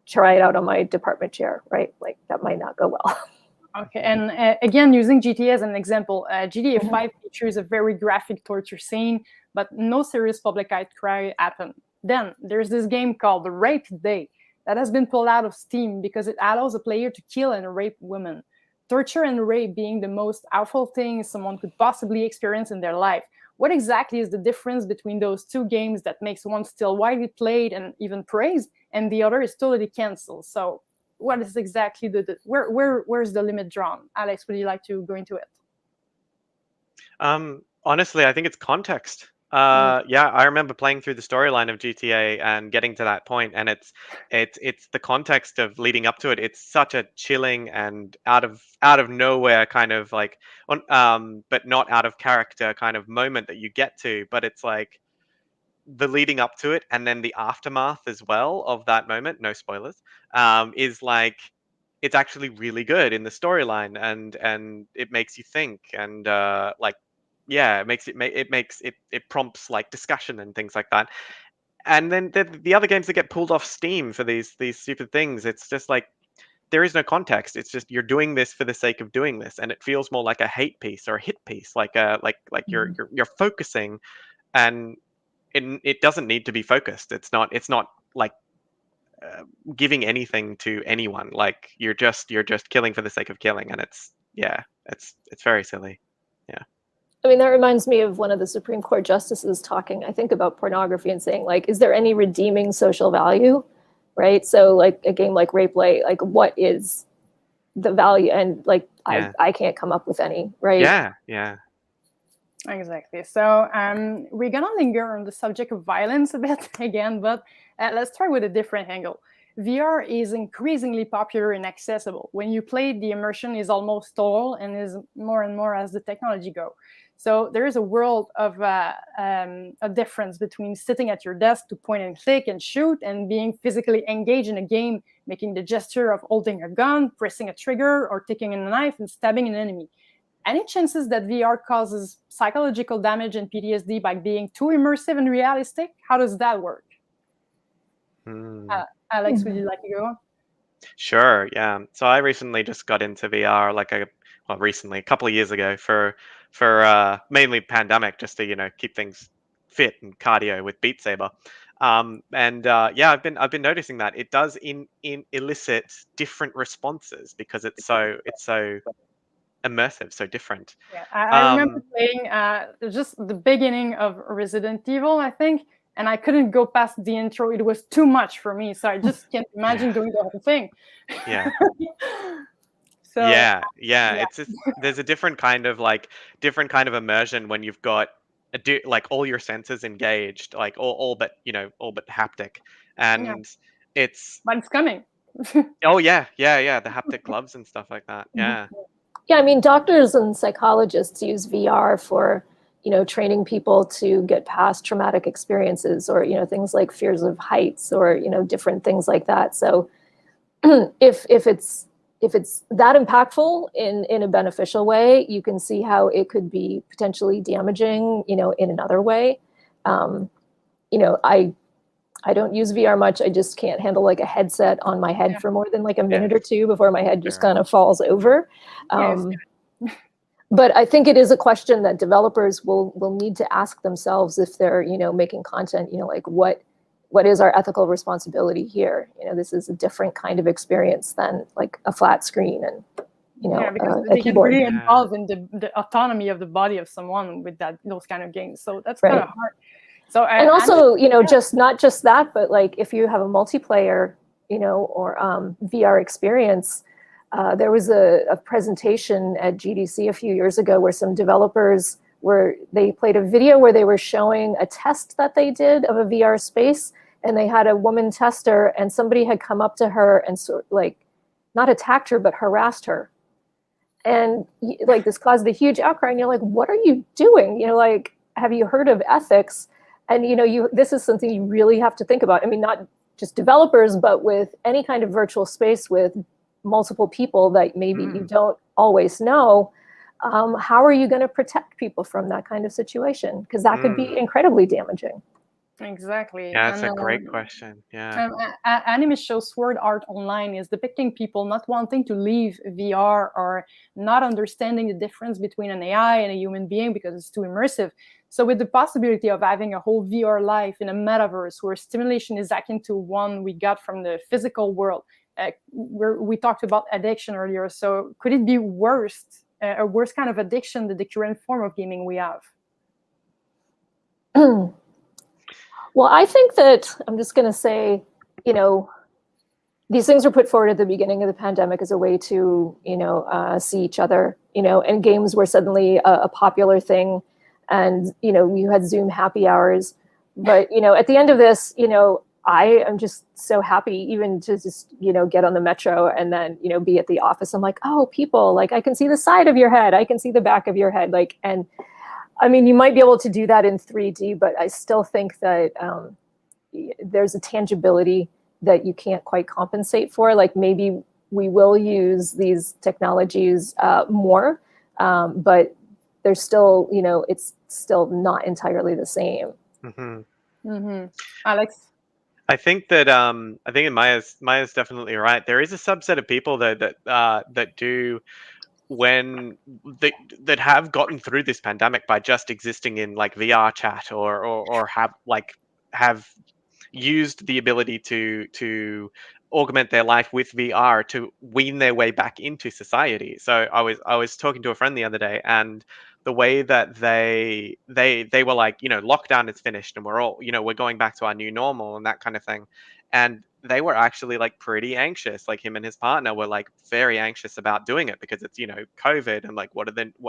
[SPEAKER 3] try it out on my department chair, right? Like that might not go well.
[SPEAKER 1] Okay, and again, using GTA as an example, GTA 5 features a very graphic torture scene, but no serious public outcry happened. Then there's this game called Rape Day that has been pulled out of Steam because it allows a player to kill and rape women. Torture and rape being the most awful thing someone could possibly experience in their life. What exactly is the difference between those two games that makes one still widely played and even praised, and the other is totally canceled? So what is exactly where's the limit drawn? Alex, would you like to go into it?
[SPEAKER 4] Honestly, I think it's context. Yeah, I remember playing through the storyline of GTA and getting to that point, and it's the context of leading up to it. It's such a chilling and out of nowhere kind of like but not out of character kind of moment that you get to, but it's like the leading up to it and then the aftermath as well of that moment, no spoilers, is like it's actually really good in the storyline, and it makes you think, and like yeah, it prompts like discussion and things like that. And then the other games that get pulled off Steam for these stupid things, it's just like there is no context. It's just you're doing this for the sake of doing this, and it feels more like a hate piece or a hit piece, like you're focusing, and it doesn't need to be focused. It's not like giving anything to anyone. Like you're just killing for the sake of killing, and it's very silly. Yeah.
[SPEAKER 3] I mean, that reminds me of one of the Supreme Court justices talking, I think, about pornography and saying, like, is there any redeeming social value, right? So, like, a game like Rape Lay, like, what is the value? And, like, I can't come up with any, right?
[SPEAKER 4] Yeah.
[SPEAKER 1] Exactly. So we're going to linger on the subject of violence a bit again, but let's try with a different angle. VR is increasingly popular and accessible. When you play, the immersion is almost total and is more and more as the technology go. So there is a world of a difference between sitting at your desk to point and click and shoot and being physically engaged in a game, making the gesture of holding a gun, pressing a trigger, or taking a knife and stabbing an enemy. Any chances that VR causes psychological damage and PTSD by being too immersive and realistic? How does that work? Alex, would you like to go on?
[SPEAKER 4] Sure, yeah. So I recently just got into VR, a couple of years ago for mainly pandemic, just to keep things fit and cardio with Beat Saber. I've been noticing that it does elicit different responses because it's so immersive, so different.
[SPEAKER 1] Yeah, I remember playing just the beginning of Resident Evil, I think, and I couldn't go past the intro. It was too much for me, so I just can't imagine doing the whole thing.
[SPEAKER 4] Yeah.
[SPEAKER 1] So
[SPEAKER 4] It's just, there's a different kind of immersion when you've got like all your senses engaged, like all but haptic, and it's
[SPEAKER 1] but it's coming.
[SPEAKER 4] Oh yeah, the haptic gloves and stuff like that. Yeah.
[SPEAKER 3] Yeah, I mean, doctors and psychologists use VR for, training people to get past traumatic experiences or, things like fears of heights or, different things like that. So if it's that impactful in a beneficial way, you can see how it could be potentially damaging, in another way. I don't use VR much. I just can't handle like a headset on my head for more than like a minute or two before my head just kind of falls over. But I think it is a question that developers will need to ask themselves if they're, making content, like what is our ethical responsibility here? This is a different kind of experience than like a flat screen and,
[SPEAKER 1] because
[SPEAKER 3] a
[SPEAKER 1] they can
[SPEAKER 3] keyboard.
[SPEAKER 1] really involve in the autonomy of the body of someone with those kind of games. So that's kind of hard. So
[SPEAKER 3] and also, just not just that, but like if you have a multiplayer, or VR experience, there was a presentation at GDC a few years ago where some developers they played a video where they were showing a test that they did of a VR space, and they had a woman tester, and somebody had come up to her and not attacked her, but harassed her. And like this caused a huge outcry. And you're like, what are you doing? You know, like, have you heard of ethics? And, you know, this is something you really have to think about. I mean, not just developers, but with any kind of virtual space with multiple people that maybe you don't always know. How are you going to protect people from that kind of situation? Because that could be incredibly damaging.
[SPEAKER 1] Exactly.
[SPEAKER 4] Yeah, that's a great question. Yeah.
[SPEAKER 1] Anime show Sword Art Online is depicting people not wanting to leave VR or not understanding the difference between an AI and a human being because it's too immersive. So with the possibility of having a whole VR life in a metaverse where stimulation is akin to one we got from the physical world, we talked about addiction earlier. So could it be a worse kind of addiction than the current form of gaming we have?
[SPEAKER 3] Well, I think that I'm just going to say, you know, these things were put forward at the beginning of the pandemic as a way to, you know, see each other, you know, and games were suddenly a popular thing. And, you know, you had Zoom happy hours. But, you know, at the end of this, you know, I am just so happy even to just, you know, get on the metro and then, you know, be at the office. I'm like, oh, people, like, I can see the side of your head. I can see the back of your head. Like, and I mean, you might be able to do that in 3D, but I still think that there's a tangibility that you can't quite compensate for. Like maybe we will use these technologies more, but there's still, you know, it's still not entirely the same.
[SPEAKER 1] Alex?
[SPEAKER 3] I
[SPEAKER 4] think that I think Maya's definitely right. There is a subset of people though that do that have gotten through this pandemic by just existing in like VR chat or have used the ability to augment their life with VR to wean their way back into society. So I was talking to a friend the other day, and the way that they were like, you know, lockdown is finished and we're all, you know, we're going back to our new normal and that kind of thing. And they were actually like pretty anxious. Like him and his partner were like very anxious about doing it because it's, you know, COVID and like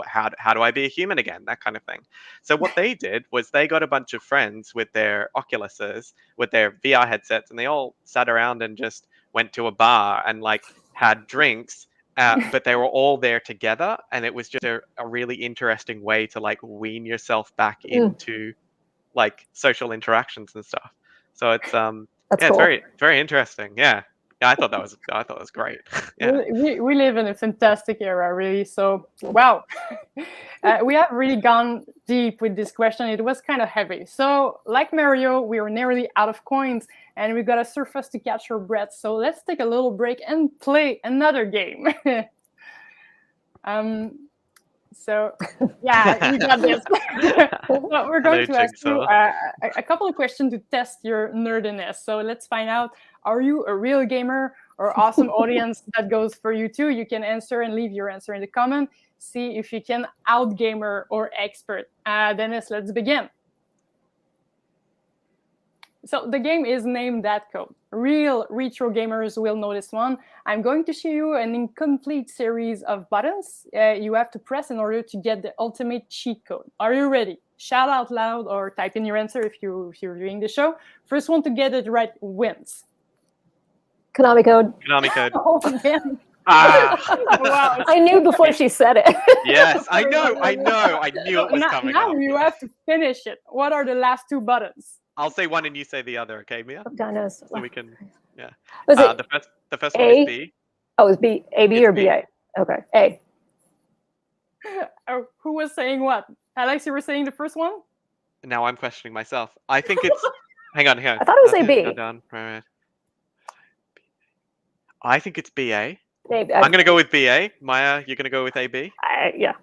[SPEAKER 4] how do I be a human again? That kind of thing. So what they did was they got a bunch of friends with their Oculuses, with their VR headsets, and they all sat around and just went to a bar and like had drinks. But they were all there together, and it was just a really interesting way to like wean yourself back into like social interactions and stuff. So it's
[SPEAKER 3] That's
[SPEAKER 4] yeah,
[SPEAKER 3] cool.
[SPEAKER 4] it's very interesting. Yeah, I thought that was great. Yeah.
[SPEAKER 1] We live in a fantastic era, really. So wow, we have really gone deep with this question. It was kind of heavy. So like Mario, we are nearly out of coins, and we got a surface to catch our breath. So let's take a little break and play another game. So yeah, you got this. So we're going to ask you a couple of questions to test your nerdiness. So let's find out, are you a real gamer or awesome audience? That goes for you too. You can answer and leave your answer in the comment. See if you can out-gamer or expert. Dennis, let's begin. So the game is named That Code. Real retro gamers will know this one. I'm going to show you an incomplete series of buttons you have to press in order to get the ultimate cheat code. Are you ready? Shout out loud or type in your answer if you're doing the show. First one to get it right wins.
[SPEAKER 3] Konami code.
[SPEAKER 4] Konami code.
[SPEAKER 1] Oh, man.
[SPEAKER 3] Wow. I knew before she said it.
[SPEAKER 4] Yes, I know. I knew it was coming
[SPEAKER 1] now
[SPEAKER 4] up.
[SPEAKER 1] you have to finish it. What are the last two buttons?
[SPEAKER 4] I'll say one and you say the other, okay, Mia?
[SPEAKER 3] Dennis.
[SPEAKER 4] So we can, yeah.
[SPEAKER 3] Was it
[SPEAKER 4] the first one is B.
[SPEAKER 3] Oh, it's B. A, B, or B, A? Okay, A.
[SPEAKER 1] Oh, who was saying what? Alex, you were saying the first one?
[SPEAKER 4] Now I'm questioning myself. I think it's... hang on.
[SPEAKER 3] I thought it was A, B.
[SPEAKER 4] Right. I think it's BA.
[SPEAKER 3] Maybe.
[SPEAKER 4] I'm going to go with BA. Maya, you're going to go with AB?
[SPEAKER 3] Yeah.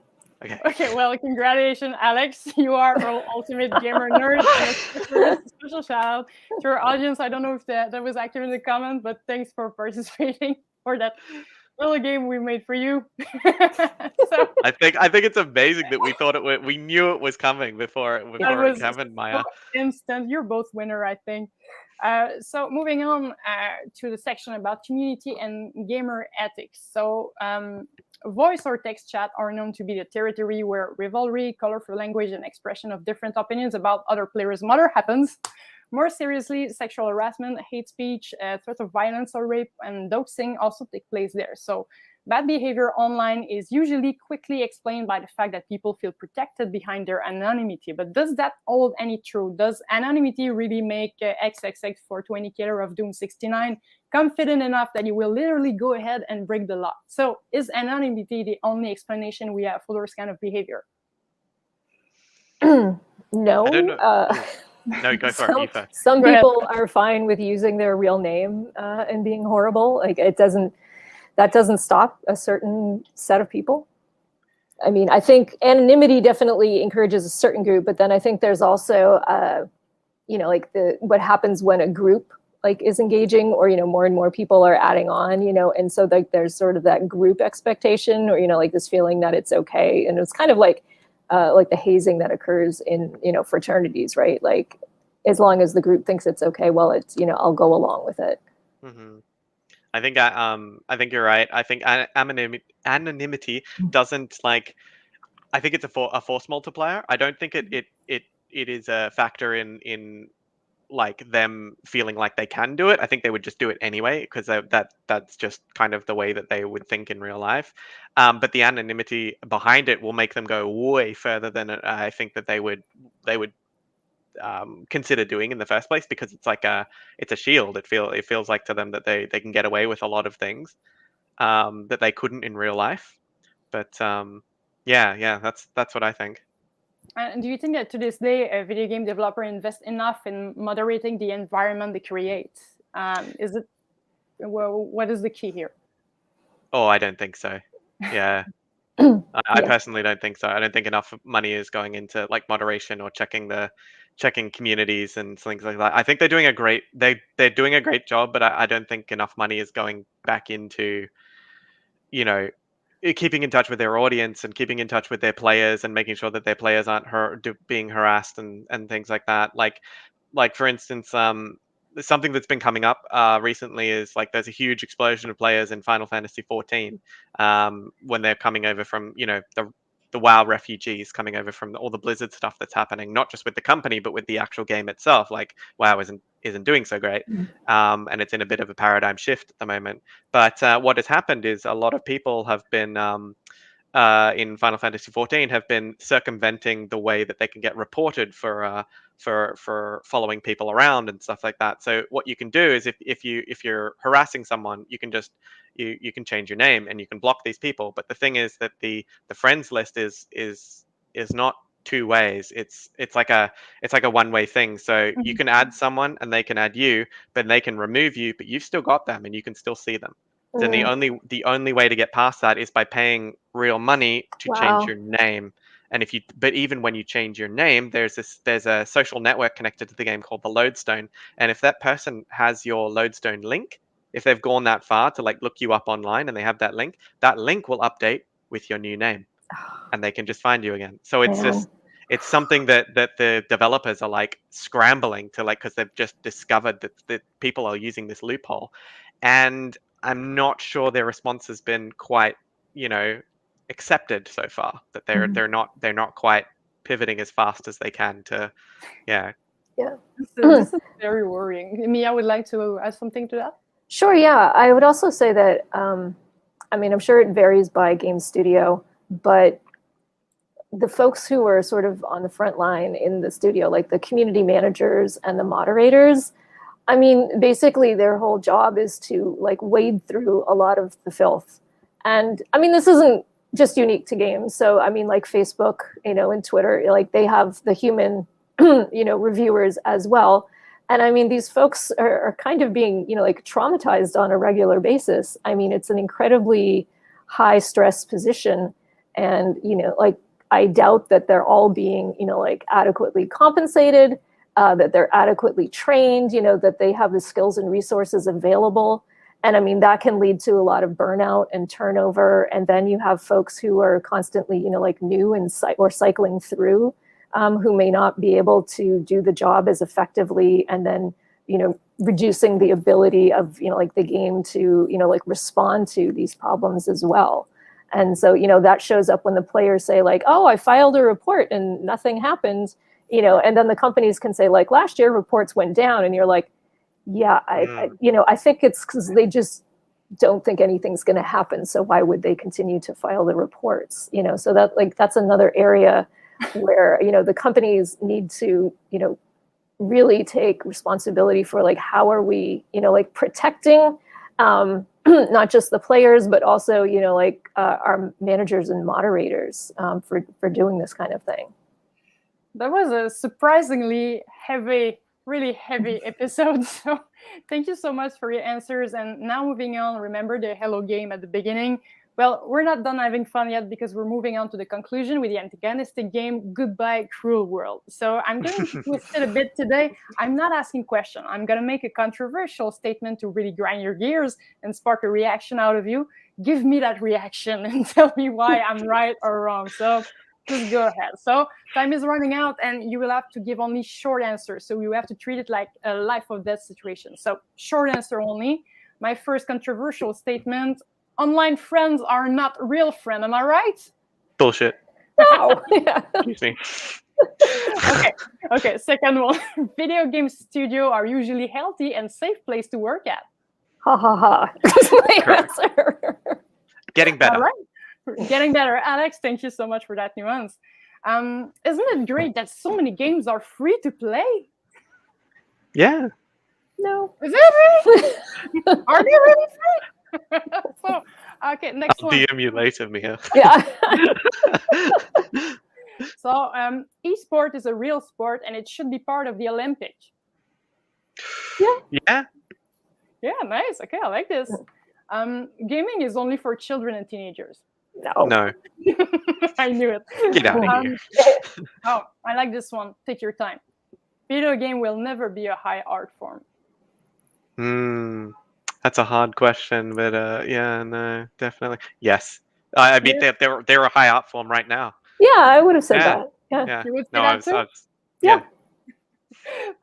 [SPEAKER 1] Okay, well, congratulations, Alex. You are our ultimate gamer nerd. And a special shout out to our audience. I don't know if that was accurate in the comment, but thanks for participating for that little game we made for you. So,
[SPEAKER 4] I think it's amazing that we knew it was coming before it happened, Maya.
[SPEAKER 1] Instant. You're both winner, I think. So moving on to the section about community and gamer ethics. So voice or text chat are known to be the territory where rivalry, colorful language, and expression of different opinions about other players' mother happens. More seriously, sexual harassment, hate speech, threat of violence or rape, and doxing also take place there. So bad behavior online is usually quickly explained by the fact that people feel protected behind their anonymity. But does that hold any truth? Does anonymity really make XXX 420 Killer of Doom 69 confident enough that you will literally go ahead and break the law? So is anonymity the only explanation we have for this kind of behavior?
[SPEAKER 3] No.
[SPEAKER 4] I don't know. No, go for it. You first.
[SPEAKER 3] Some
[SPEAKER 1] Go ahead.
[SPEAKER 3] people are fine with using their real name and being horrible. Like that doesn't stop a certain set of people. I mean, I think anonymity definitely encourages a certain group, but then I think there's also, like what happens when a group like is engaging, or more and more people are adding on, and so like there's sort of that group expectation, or like this feeling that it's okay, and it's kind of like the hazing that occurs in fraternities, right? Like as long as the group thinks it's okay, well, it's I'll go along with it.
[SPEAKER 4] Mm-hmm. I think you're right. I think anonymity doesn't like. I think it's a force multiplier. I don't think it is a factor in like them feeling like they can do it. I think they would just do it anyway, because that's just kind of the way that they would think in real life. But the anonymity behind it will make them go way further than I think that they would consider doing in the first place, because it's like it's a shield. It feels like to them that they can get away with a lot of things that they couldn't in real life. But yeah, that's what I think.
[SPEAKER 1] And do you think that to this day, a video game developer invests enough in moderating the environment they create? Is it, well, what is the key here?
[SPEAKER 4] Oh, I don't think so. Yeah. I personally don't think so. I don't think enough money is going into like moderation or checking communities and things like that. I think they're doing they're doing a great job, but I don't think enough money is going back into, keeping in touch with their audience and keeping in touch with their players and making sure that their players aren't being harassed and things like that. Like for instance, something that's been coming up recently is like there's a huge explosion of players in Final Fantasy 14 when they're coming over from the WoW refugees coming over from all the Blizzard stuff that's happening, not just with the company but with the actual game itself. Like WoW isn't doing so great, and it's in a bit of a paradigm shift at the moment. But what has happened is a lot of people have been in Final Fantasy 14 have been circumventing the way that they can get reported for following people around and stuff like that. So what you can do is if you're harassing someone, you can just you can change your name and you can block these people. But the thing is that the friends list is not two ways. It's like a one-way thing. So you can add someone and they can add you, but they can remove you, but you've still got them and you can still see them. Then the only way to get past that is by paying real money to change your name. And but even when you change your name, there's a social network connected to the game called the Lodestone. And if that person has your Lodestone link, if they've gone that far to like look you up online and they have that link will update with your new name, and they can just find you again. So it's something that the developers are like scrambling to, like, because they've just discovered that people are using this loophole, and I'm not sure their response has been quite, accepted so far. That they're not quite pivoting as fast as they can to, yeah.
[SPEAKER 1] This is very worrying. Mia would like to add something to that.
[SPEAKER 3] Sure. Yeah, I would also say that. I mean, I'm sure it varies by game studio, but the folks who are sort of on the front line in the studio, like the community managers and the moderators, I mean, basically their whole job is to like wade through a lot of the filth. And I mean, this isn't just unique to games. So I mean, like Facebook, and Twitter, like they have the human, reviewers as well. And I mean, these folks are kind of being, like traumatized on a regular basis. I mean, it's an incredibly high stress position. And, like, I doubt that they're all being, like adequately compensated, that they're adequately trained, that they have the skills and resources available. And I mean, that can lead to a lot of burnout and turnover. And then you have folks who are constantly, like new and or cycling through, who may not be able to do the job as effectively, and then, reducing the ability of, like the game to, like respond to these problems as well. And so, that shows up when the players say like, oh, I filed a report and nothing happened. and then the companies can say, like, last year reports went down, and you're like, yeah, I think it's because they just don't think anything's going to happen. So why would they continue to file the reports? So that's another area where, the companies need to, really take responsibility for, like, how are we, protecting not just the players, but also, our managers and moderators for doing this kind of thing.
[SPEAKER 1] That was a surprisingly really heavy episode. So thank you so much for your answers. And now moving on, remember the hello game at the beginning. Well, we're not done having fun yet because we're moving on to the conclusion with the antagonistic game, Goodbye Cruel World. So I'm going to twist it a bit today. I'm not asking questions. I'm going to make a controversial statement to really grind your gears and spark a reaction out of you. Give me that reaction and tell me why I'm right or wrong. So just go ahead. So time is running out and you will have to give only short answers. So you have to treat it like a life or death situation. So short answer only. My first controversial statement: online friends are not real friends. Am I right?
[SPEAKER 4] Bullshit.
[SPEAKER 3] No. Yeah.
[SPEAKER 4] Excuse me.
[SPEAKER 1] Okay. Second one. Video game studio are usually healthy and safe place to work at.
[SPEAKER 3] Ha ha ha. That's my answer.
[SPEAKER 4] Getting better.
[SPEAKER 1] All right. Getting better. Alex, thank you so much for that nuance. Isn't it great that so many games are free to play?
[SPEAKER 4] Yeah.
[SPEAKER 3] No.
[SPEAKER 1] Is it really? Are they really free? So, okay, next
[SPEAKER 4] I'll
[SPEAKER 1] one.
[SPEAKER 4] DM you later, Mia.
[SPEAKER 3] Yeah.
[SPEAKER 1] So, esport is a real sport and it should be part of the Olympics.
[SPEAKER 4] Yeah.
[SPEAKER 1] Yeah, nice. Okay, I like this. Gaming is only for children and teenagers.
[SPEAKER 4] No.
[SPEAKER 1] I knew it.
[SPEAKER 4] Get out of here.
[SPEAKER 1] Oh, I like this one. Take your time. Video game will never be a high art form.
[SPEAKER 4] That's a hard question, but yeah, no, definitely. Yes. I mean, they're a high art form right now.
[SPEAKER 3] Yeah, I would have said that.
[SPEAKER 4] Yeah.
[SPEAKER 1] You would say
[SPEAKER 4] No,
[SPEAKER 1] that too?
[SPEAKER 3] Yeah.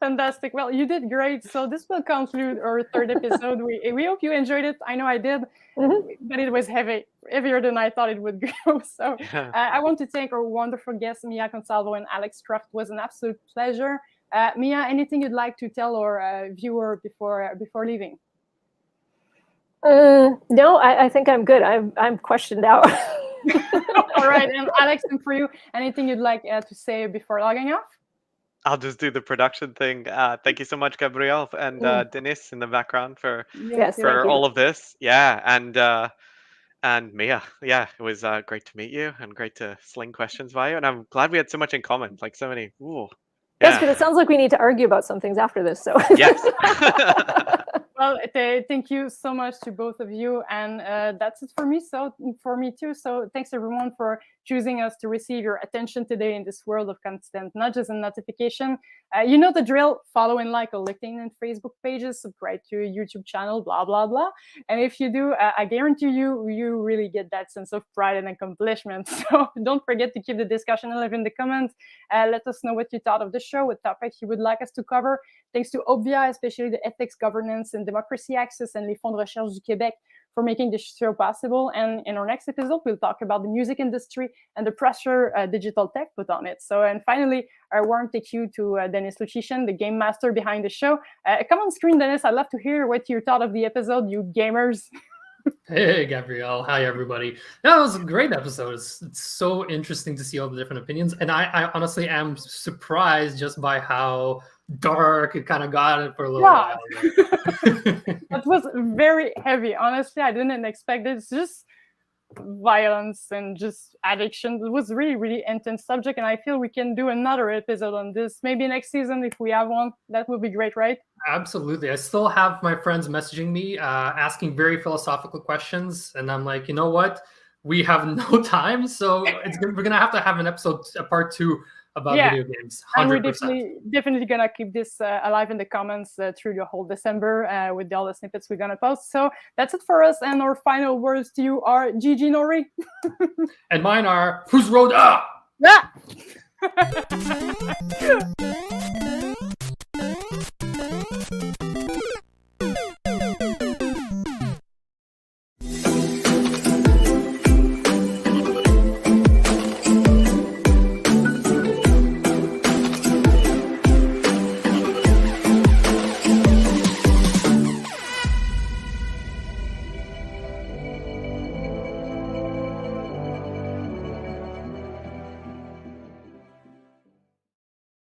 [SPEAKER 1] Fantastic. Well, you did great. So this will conclude our third episode. We hope you enjoyed it. I know I did, but it was heavier than I thought it would go. So I want to thank our wonderful guests, Mia Consalvo and Alex Croft. It was an absolute pleasure. Mia, anything you'd like to tell our viewer before leaving?
[SPEAKER 3] No, I think I'm good. I'm questioned out.
[SPEAKER 1] All right. And Alex, and for you, anything you'd like to say before logging off?
[SPEAKER 4] I'll just do the production thing. Thank you so much, Gabrielle and Dennis in the background for all of this. Yeah, and Mia. Yeah, it was great to meet you and great to sling questions by you. And I'm glad we had so much in common, like so many. Ooh.
[SPEAKER 3] Yes, because it sounds like we need to argue about some things after this. So
[SPEAKER 4] yes.
[SPEAKER 1] Well, thank you so much to both of you, and that's it for me. So for me too. So thanks everyone for choosing us to receive your attention today in this world of constant nudges and notification. You know the drill. Follow and like our LinkedIn and Facebook pages. Subscribe to a YouTube channel. Blah blah blah. And if you do, I guarantee you really get that sense of pride and accomplishment. So don't forget to keep the discussion alive in the comments. Let us know what you thought of the show, what topics you would like us to cover. Thanks to Obvia, especially the Ethics, Governance, and Democracy Access and les Fonds de Recherche du Québec for making this show possible. And in our next episode, we'll talk about the music industry and the pressure digital tech put on it. So, and finally, I want to take you to Dennis Luchishin, the game master behind the show. Come on screen, Dennis. I'd love to hear what you thought of the episode, you gamers.
[SPEAKER 2] Hey, Gabrielle. Hi, everybody. That was a great episode. It's so interesting to see all the different opinions. And I honestly am surprised just by how dark it kind of got for a little while.
[SPEAKER 1] That was very heavy. Honestly, I didn't expect it. It's just violence and just addiction. It was really, really intense subject. And I feel we can do another episode on this. Maybe next season, if we have one, that would be great, right?
[SPEAKER 2] Absolutely. I still have my friends messaging me, asking very philosophical questions. And I'm like, you know what? We have no time. So we're going to have an episode, a part 2 about video games. 100%.
[SPEAKER 1] And we're definitely going to keep this alive in the comments through the whole December with all the snippets we're going to post. So that's it for us. And our final words to you are GG Nori.
[SPEAKER 2] And mine are, who's road up?
[SPEAKER 1] Yeah.